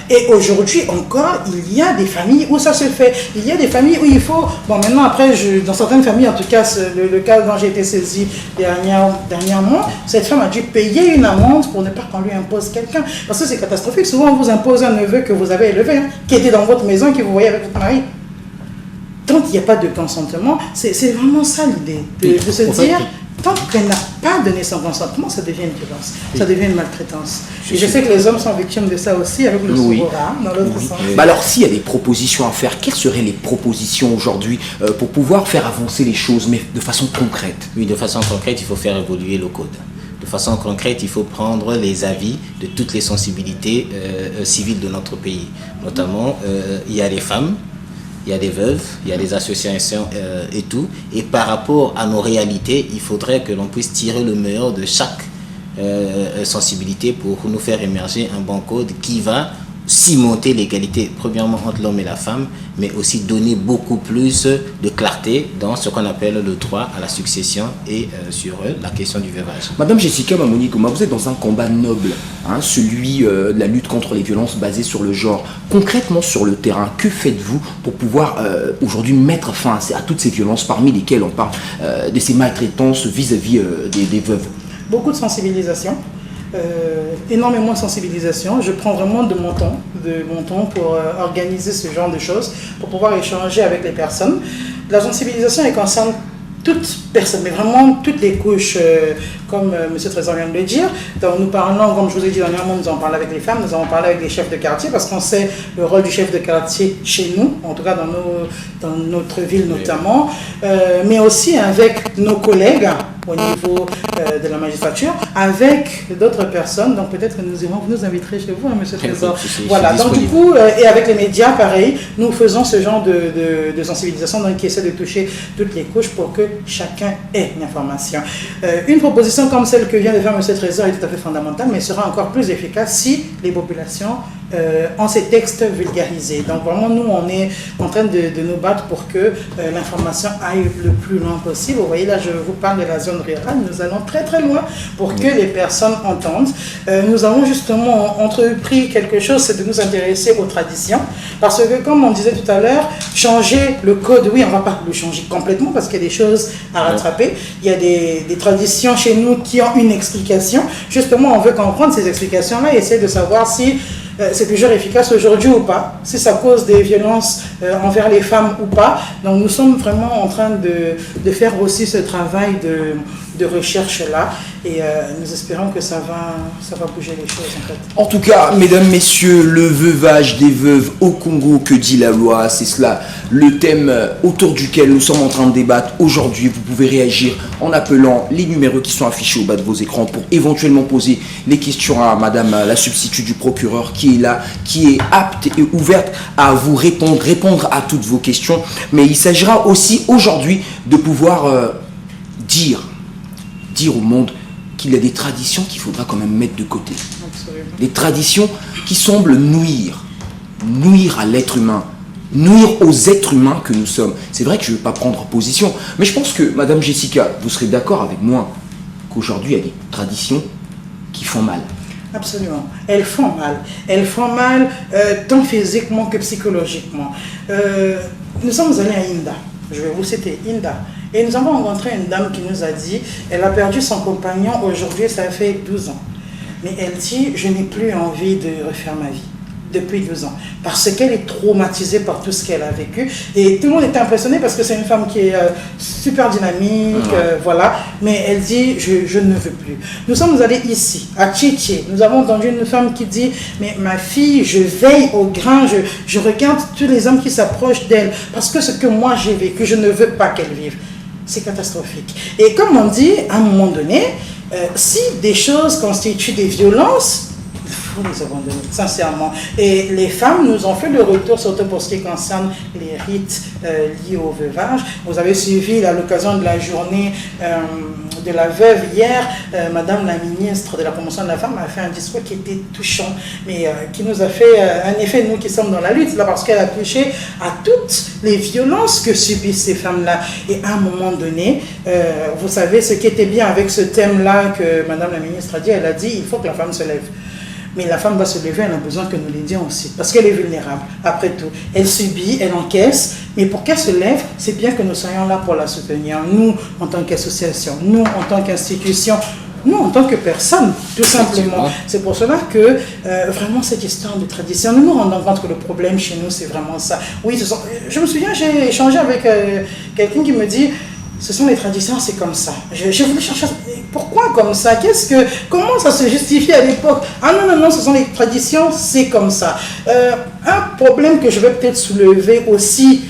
Et aujourd'hui encore, il y a des familles où ça se fait. Il y a des familles où il faut... Bon, maintenant, après, dans certaines familles, en tout cas, le cas dont j'ai été saisi dernièrement, cette femme a dû payer une amende pour ne pas qu'on lui impose quelqu'un. Parce que c'est catastrophique. Souvent, on vous impose un neveu que vous avez élevé, qui était dans votre maison, qui vous voyait avec votre mari. Tant qu'il n'y a pas de consentement, c'est vraiment ça l'idée, de se dire, tant qu'elle n'a pas donné son consentement, ça devient une violence, ça devient une maltraitance. Et je sais que les hommes sont victimes de ça aussi, avec le souverain, dans l'autre sens. Alors, s'il y a des propositions à faire, quelles seraient les propositions aujourd'hui pour pouvoir faire avancer les choses, mais de façon concrète? Oui, de façon concrète, il faut faire évoluer le code. De façon concrète, il faut prendre les avis de toutes les sensibilités civiles de notre pays. Notamment, il y a les femmes, il y a des veuves, il y a des associations et tout. Et par rapport à nos réalités, il faudrait que l'on puisse tirer le meilleur de chaque sensibilité pour nous faire émerger un bon code qui va cimenter l'égalité, premièrement entre l'homme et la femme, mais aussi donner beaucoup plus de clarté dans ce qu'on appelle le droit à la succession et sur la question du veuvage. Madame Jessica Mamoni-Gouma, vous êtes dans un combat noble, celui de la lutte contre les violences basées sur le genre. Concrètement sur le terrain, que faites-vous pour pouvoir aujourd'hui mettre fin à toutes ces violences, parmi lesquelles on parle de ces maltraitances vis-à-vis des veuves? Beaucoup de sensibilisation. Énormément de sensibilisation. Je prends vraiment de mon temps pour organiser ce genre de choses, pour pouvoir échanger avec les personnes. La sensibilisation, elle concerne toute personne, mais vraiment toutes les couches, comme M. Trésor vient de le dire. Donc, nous parlons, comme je vous ai dit dernièrement, nous avons parlé avec les femmes, nous avons parlé avec les chefs de quartier, parce qu'on sait le rôle du chef de quartier chez nous, en tout cas dans notre ville notamment, mais aussi avec nos collègues au niveau de la magistrature, avec d'autres personnes. Donc peut-être que vous nous inviterez chez vous, M. Trésor. Voilà, donc du coup, et avec les médias, pareil, nous faisons ce genre de sensibilisation, donc qui essaie de toucher toutes les couches pour que chacun ait une information. Une proposition comme celle que vient de faire M. Trésor est tout à fait fondamentale, mais sera encore plus efficace si les populations ont ces textes vulgarisés. Donc vraiment, nous, on est en train de nous battre pour que l'information aille le plus loin possible. Vous voyez, là, je vous parle de la zone rurale. Nous allons très très loin pour que les personnes entendent. Nous avons justement entrepris quelque chose, c'est de nous intéresser aux traditions. Parce que, comme on disait tout à l'heure, changer le code, oui, on ne va pas le changer complètement parce qu'il y a des choses à rattraper. Il y a des traditions chez nous qui ont une explication. Justement, on veut comprendre ces explications-là et essayer de savoir si c'est toujours efficace aujourd'hui ou pas, si ça cause des violences envers les femmes ou pas. Donc nous sommes vraiment en train de faire aussi ce travail de recherche-là et nous espérons que ça va bouger les choses en fait. En tout cas, mesdames, messieurs, le veuvage des veuves au Congo, que dit la loi? C'est cela le thème autour duquel nous sommes en train de débattre aujourd'hui. Vous pouvez réagir en appelant les numéros qui sont affichés au bas de vos écrans pour éventuellement poser les questions à madame la substitut du procureur qui est là, qui est apte et ouverte à vous répondre à toutes vos questions. Mais il s'agira aussi aujourd'hui de pouvoir dire au monde qu'il y a des traditions qu'il faudra quand même mettre de côté. Absolument. Des traditions qui semblent nuire à l'être humain, nuire aux êtres humains que nous sommes. C'est vrai que je ne veux pas prendre position, mais je pense que, Madame Jessica, vous serez d'accord avec moi qu'aujourd'hui, il y a des traditions qui font mal. Absolument. Elles font mal. Elles font mal tant physiquement que psychologiquement. Nous sommes allés à Inda. Je vais vous citer Inda. Et nous avons rencontré une dame qui nous a dit, elle a perdu son compagnon, aujourd'hui ça fait 12 ans. Mais elle dit, je n'ai plus envie de refaire ma vie. depuis 12 ans, parce qu'elle est traumatisée par tout ce qu'elle a vécu. Et tout le monde est impressionné parce que c'est une femme qui est super dynamique, voilà. Mais elle dit, je ne veux plus. Nous sommes allés ici, à Tchétché. Nous avons entendu une femme qui dit, mais ma fille, je veille au grain, je regarde tous les hommes qui s'approchent d'elle, parce que ce que moi j'ai vécu, je ne veux pas qu'elle vive. C'est catastrophique. Et comme on dit, à un moment donné, si des choses constituent des violences, il faut les abandonner, sincèrement. Et les femmes nous ont fait le retour, surtout pour ce qui concerne les rites liés au veuvage. Vous avez suivi, à l'occasion de la journée de la veuve hier, Madame la ministre de la Promotion de la Femme a fait un discours qui était touchant, mais qui nous a fait un effet, nous qui sommes dans la lutte, là, parce qu'elle a touché à toutes les violences que subissent ces femmes-là. Et à un moment donné, vous savez, ce qui était bien avec ce thème-là que Madame la ministre a dit, elle a dit, il faut que la femme se lève. Mais la femme va se lever, elle a besoin que nous l'aidions aussi, parce qu'elle est vulnérable, après tout. Elle subit, elle encaisse, mais pour qu'elle se lève, c'est bien que nous soyons là pour la soutenir. Nous, en tant qu'association, nous, en tant qu'institution, nous, en tant que personne, tout simplement. C'est pour cela que, vraiment, cette histoire de tradition, nous nous rendons compte que le problème chez nous, c'est vraiment ça. Oui, je me souviens, j'ai échangé avec quelqu'un qui me dit, ce sont les traditions, c'est comme ça. J'ai voulu chercher, pourquoi comme ça? Comment ça se justifie à l'époque? Ah non, ce sont les traditions, c'est comme ça. Un problème que je vais peut-être soulever aussi,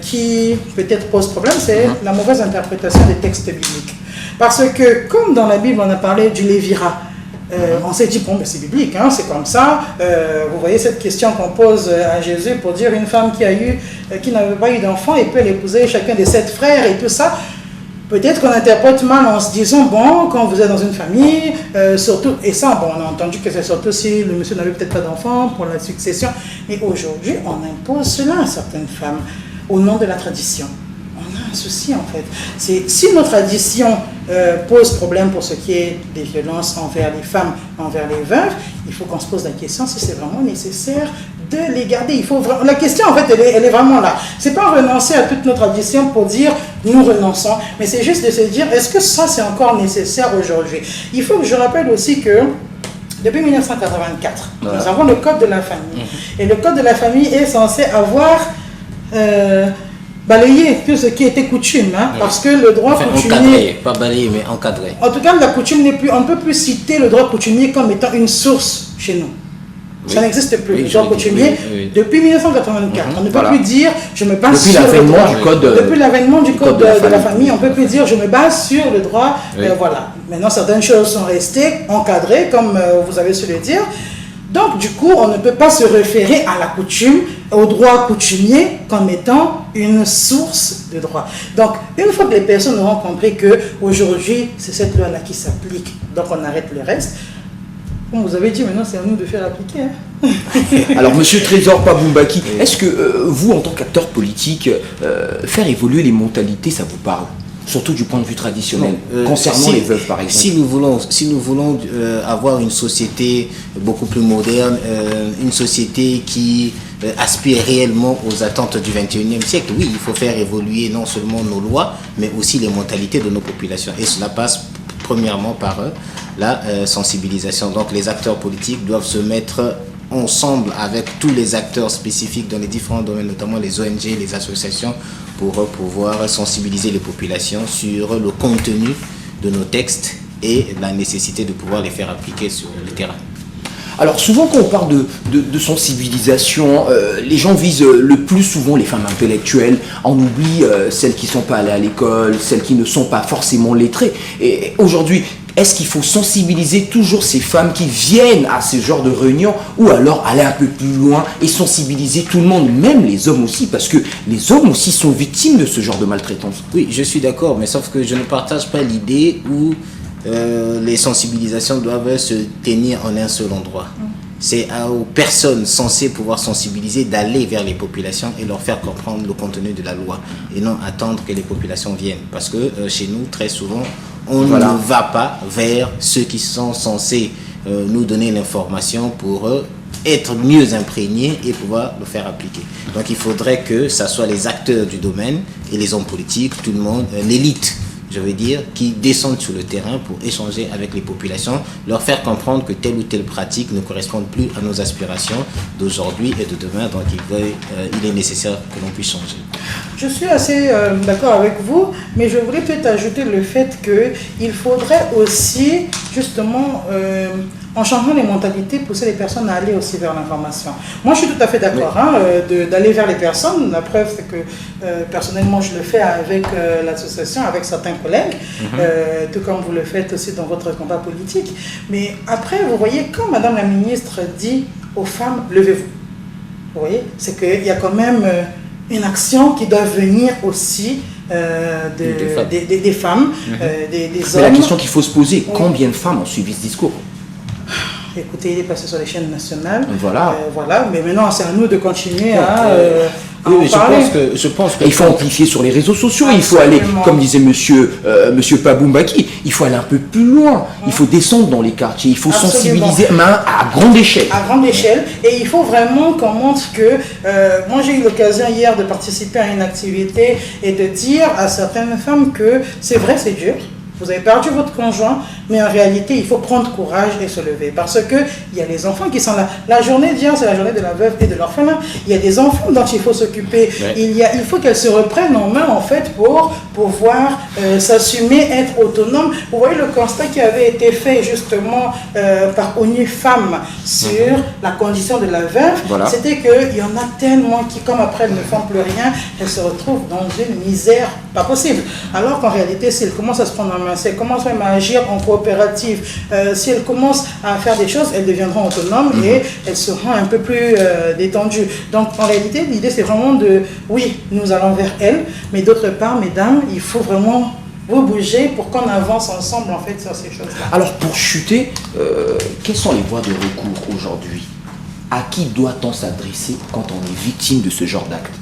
qui peut-être pose problème, c'est la mauvaise interprétation des textes bibliques. Parce que, comme dans la Bible, on a parlé du lévira, on s'est dit, bon, ben, c'est biblique, hein, c'est comme ça. Vous voyez cette question qu'on pose à Jésus pour dire une femme qui n'avait pas eu d'enfant et peut l'épouser chacun des 7 frères et tout ça. Peut-être qu'on interprète mal en se disant, bon, quand vous êtes dans une famille, surtout, et ça, bon, on a entendu que c'est surtout si le monsieur n'avait peut-être pas d'enfant pour la succession. Mais aujourd'hui, on impose cela à certaines femmes au nom de la tradition. On a un souci en fait. Si nos traditions posent problème pour ce qui est des violences envers les femmes, envers les veuves, il faut qu'on se pose la question si c'est vraiment nécessaire de les garder. La question en fait, elle est vraiment là. C'est pas renoncer à toutes nos traditions pour dire nous renonçons, mais c'est juste de se dire est-ce que ça c'est encore nécessaire aujourd'hui. Il faut que je rappelle aussi que depuis 1984, nous avons le Code de la famille. Et le Code de la famille est censé avoir balayer tout ce qui était coutume, hein, parce que le droit coutumier... Encadré, pas balayer, mais encadré. En tout cas, la coutume n'est plus... On ne peut plus citer le droit coutumier comme étant une source chez nous. Oui. Ça n'existe plus. Le droit coutumier, depuis 1984, on ne peut plus dire je me base sur le droit. Depuis l'avènement du Code de la famille, on ne peut plus dire je me base sur le droit. Voilà. Maintenant, certaines choses sont restées encadrées, comme vous avez su le dire. Donc, du coup, on ne peut pas se référer à la coutume, au droit coutumier, comme étant une source de droit. Donc, une fois que les personnes auront compris qu'aujourd'hui, c'est cette loi-là qui s'applique, donc on arrête le reste. Comme vous avez dit, maintenant, c'est à nous de faire appliquer. Hein. Alors, monsieur Trésor Paboumbaki, est-ce que vous, en tant qu'acteur politique, faire évoluer les mentalités, ça vous parle ? Surtout du point de vue traditionnel, concernant les veuves par exemple. Si nous voulons avoir une société beaucoup plus moderne, une société qui aspire réellement aux attentes du 21e siècle, oui, il faut faire évoluer non seulement nos lois, mais aussi les mentalités de nos populations. Et cela passe premièrement par la sensibilisation. Donc les acteurs politiques doivent se mettre ensemble avec tous les acteurs spécifiques dans les différents domaines, notamment les ONG, les associations, pour pouvoir sensibiliser les populations sur le contenu de nos textes et la nécessité de pouvoir les faire appliquer sur le terrain. Alors souvent quand on parle de sensibilisation, les gens visent le plus souvent les femmes intellectuelles, on oublie celles qui ne sont pas allées à l'école, celles qui ne sont pas forcément lettrées. Et aujourd'hui, est-ce qu'il faut sensibiliser toujours ces femmes qui viennent à ce genre de réunion ou alors aller un peu plus loin et sensibiliser tout le monde, même les hommes aussi, parce que les hommes aussi sont victimes de ce genre de maltraitance? Oui, je suis d'accord, mais sauf que je ne partage pas l'idée où les sensibilisations doivent se tenir en un seul endroit. C'est aux personnes censées pouvoir sensibiliser d'aller vers les populations et leur faire comprendre le contenu de la loi et non attendre que les populations viennent. Parce que chez nous, très souvent, on ne va pas vers ceux qui sont censés nous donner l'information pour être mieux imprégnés et pouvoir le faire appliquer. Donc il faudrait que ça soit les acteurs du domaine et les hommes politiques, tout le monde, l'élite je veux dire, qui descendent sur le terrain pour échanger avec les populations, leur faire comprendre que telle ou telle pratique ne correspond plus à nos aspirations d'aujourd'hui et de demain, donc il est nécessaire que l'on puisse changer. Je suis assez d'accord avec vous, mais je voulais peut-être ajouter le fait qu'il faudrait aussi, justement, en changeant les mentalités, pousser les personnes à aller aussi vers l'information. Moi, je suis tout à fait d'accord d'aller vers les personnes. La preuve, c'est que personnellement, je le fais avec l'association, avec certains collègues, tout comme vous le faites aussi dans votre combat politique. Mais après, vous voyez, quand Madame la ministre dit aux femmes, levez-vous, vous voyez, c'est qu'il y a quand même une action qui doit venir aussi des femmes, des hommes. Mais la question qu'il faut se poser, combien de femmes ont suivi ce discours? Écoutez, il est passé sur les chaînes nationales. Voilà. Voilà. Mais maintenant, c'est à nous de continuer à oui, en parler. Je pense que Il faut amplifier sur les réseaux sociaux, Absolument. il faut aller, comme disait monsieur Paboumbaki, il faut aller un peu plus loin, il faut descendre dans les quartiers, il faut Absolument. sensibiliser à grande échelle. À grande échelle. Et il faut vraiment qu'on montre que... moi, j'ai eu l'occasion hier de participer à une activité et de dire à certaines femmes que c'est vrai, c'est dur. Vous avez perdu votre conjoint, mais en réalité, il faut prendre courage et se lever. Parce qu'il y a les enfants qui sont là. La journée d'hier, c'est la journée de la veuve et de l'orphelin. Il y a des enfants dont il faut s'occuper. Ouais. Il faut qu'elles se reprennent en main, en fait, pour pouvoir s'assumer, être autonomes. Vous voyez le constat qui avait été fait, justement, par ONU Femmes sur la condition de la veuve. Voilà. C'était qu'il y en a tellement qui, comme après, elles ne font plus rien, elles se retrouvent dans une misère pas possible. Alors qu'en réalité, si elles commencent à se prendre en main, si elles commencent même à agir en coopérative, si elles commencent à faire des choses, elles deviendront autonomes et elles seront un peu plus détendues. Donc en réalité, l'idée c'est vraiment de, oui, nous allons vers elles, mais d'autre part, mesdames, il faut vraiment vous bouger pour qu'on avance ensemble en fait sur ces choses-là. Alors pour chuter, quelles sont les voies de recours aujourd'hui? À qui doit-on s'adresser quand on est victime de ce genre d'acte?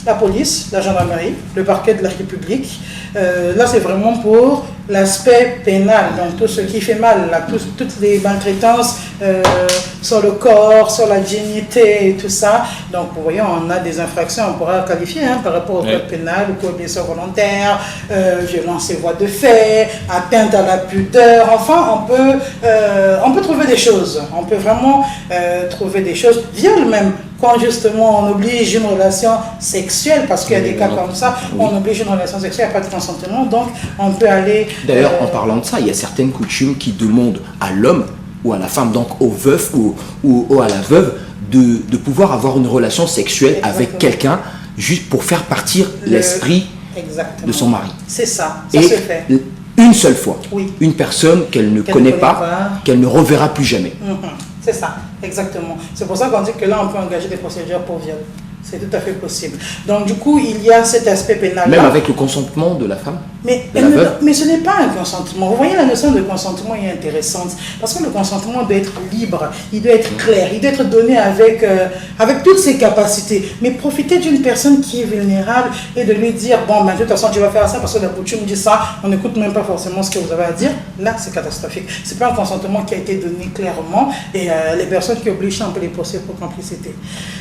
La police, la gendarmerie, le parquet de la République. Là, c'est vraiment pour l'aspect pénal, donc tout ce qui fait mal, là, toutes les maltraitances sur le corps, sur la dignité et tout ça. Donc, vous voyez, on a des infractions, on pourra qualifier par rapport au code pénal, au code blessure volontaire, violence et voies de fait, atteinte à la pudeur. Enfin, on peut trouver des choses. On peut vraiment trouver des choses. Viol même. Quand justement on oblige une relation sexuelle, parce qu'il y a des cas comme ça, on oblige une relation sexuelle, il n'y a pas de consentement, donc on peut aller... D'ailleurs, en parlant de ça, il y a certaines coutumes qui demandent à l'homme ou à la femme, donc au veuf ou à la veuve, de pouvoir avoir une relation sexuelle avec quelqu'un, juste pour faire partir l'esprit de son mari. C'est ça, Et se fait. une seule fois, Oui. une personne qu'elle ne connaît pas, qu'elle ne reverra plus jamais. C'est ça, exactement. C'est pour ça qu'on dit que là, on peut engager des procédures pour viol. C'est tout à fait possible. Donc, du coup, il y a cet aspect pénal-là. Même avec le consentement de la femme? Mais ce n'est pas un consentement. Vous voyez, la notion de consentement est intéressante. Parce que le consentement doit être libre, il doit être clair, il doit être donné avec toutes ses capacités. Mais profiter d'une personne qui est vulnérable et de lui dire, bon, ben, de toute façon, tu vas faire ça parce que la coutume dit ça, on n'écoute même pas forcément ce que vous avez à dire. Là, c'est catastrophique. Ce n'est pas un consentement qui a été donné clairement et les personnes qui obligent un peu les procès pour complicité.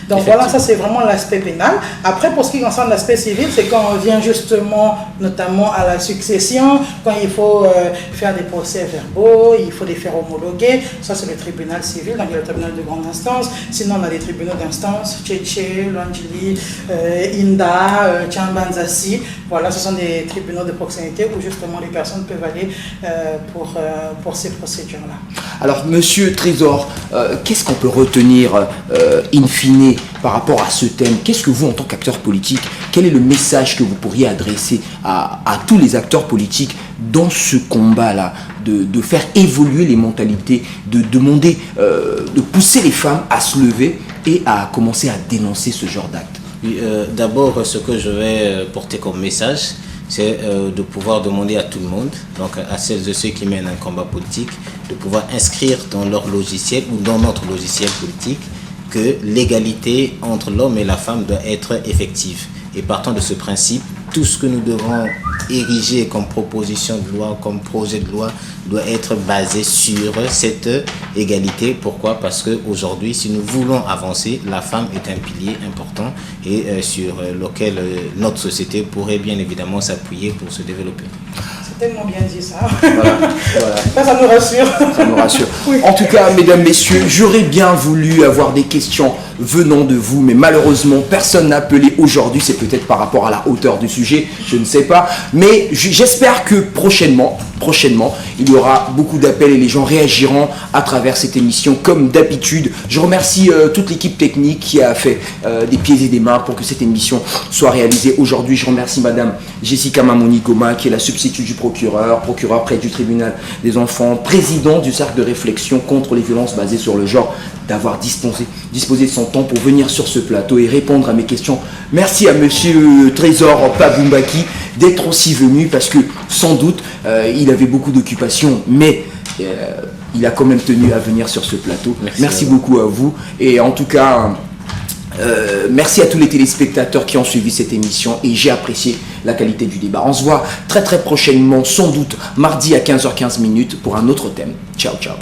Donc voilà, ça c'est vraiment l'aspect pénal. Après, pour ce qui concerne l'aspect civil, c'est quand on vient justement, notamment à la succession, quand il faut faire des procès verbaux, il faut les faire homologuer. Ça, c'est le tribunal civil, donc il y a le tribunal de grande instance. Sinon, on a des tribunaux d'instance, Tchétché, Luangili, Inda, Tchambanzassi. Voilà, ce sont des tribunaux de proximité où justement les personnes peuvent aller pour ces procédures-là. Alors, monsieur Trésor, qu'est-ce qu'on peut retenir in fine par rapport à ce thème? Qu'est-ce que vous, en tant qu'acteur politique, quel est le message que vous pourriez adresser à tous les acteurs politiques dans ce combat-là, de faire évoluer les mentalités, de demander, de pousser les femmes à se lever et à commencer à dénoncer ce genre d'actes? D'abord, ce que je vais porter comme message, c'est de pouvoir demander à tout le monde, donc à celles et ceux qui mènent un combat politique, de pouvoir inscrire dans leur logiciel ou dans notre logiciel politique que l'égalité entre l'homme et la femme doit être effective. Et partant de ce principe, tout ce que nous devons ériger comme proposition de loi, comme projet de loi, doit être basé sur cette égalité. Pourquoi? Parce qu'aujourd'hui, si nous voulons avancer, la femme est un pilier important et sur lequel notre société pourrait bien évidemment s'appuyer pour se développer. C'est tellement bien dit ça. Voilà. Ça nous rassure. Ça me rassure. Oui. En tout cas, mesdames, messieurs, j'aurais bien voulu avoir des questions venant de vous, mais malheureusement, personne n'a appelé aujourd'hui. C'est peut-être par rapport à la hauteur du sujet, je ne sais pas. Mais j'espère que prochainement, il y aura beaucoup d'appels et les gens réagiront à travers cette émission comme d'habitude. Je remercie toute l'équipe technique qui a fait des pieds et des mains pour que cette émission soit réalisée aujourd'hui. Je remercie Madame Jessica Mamoni-Goma, qui est la substitut du procureur près du tribunal des enfants, président du cercle de réflexion contre les violences basées sur le genre, d'avoir disposé de son temps pour venir sur ce plateau et répondre à mes questions. Merci à Monsieur Trésor Pabumbaki d'être aussi venu, parce que sans doute il avait beaucoup d'occupations, mais il a quand même tenu à venir sur ce plateau. Merci beaucoup à vous, et en tout cas merci à tous les téléspectateurs qui ont suivi cette émission, et j'ai apprécié la qualité du débat. On se voit très très prochainement, sans doute mardi à 15h15 pour un autre thème. Ciao ciao.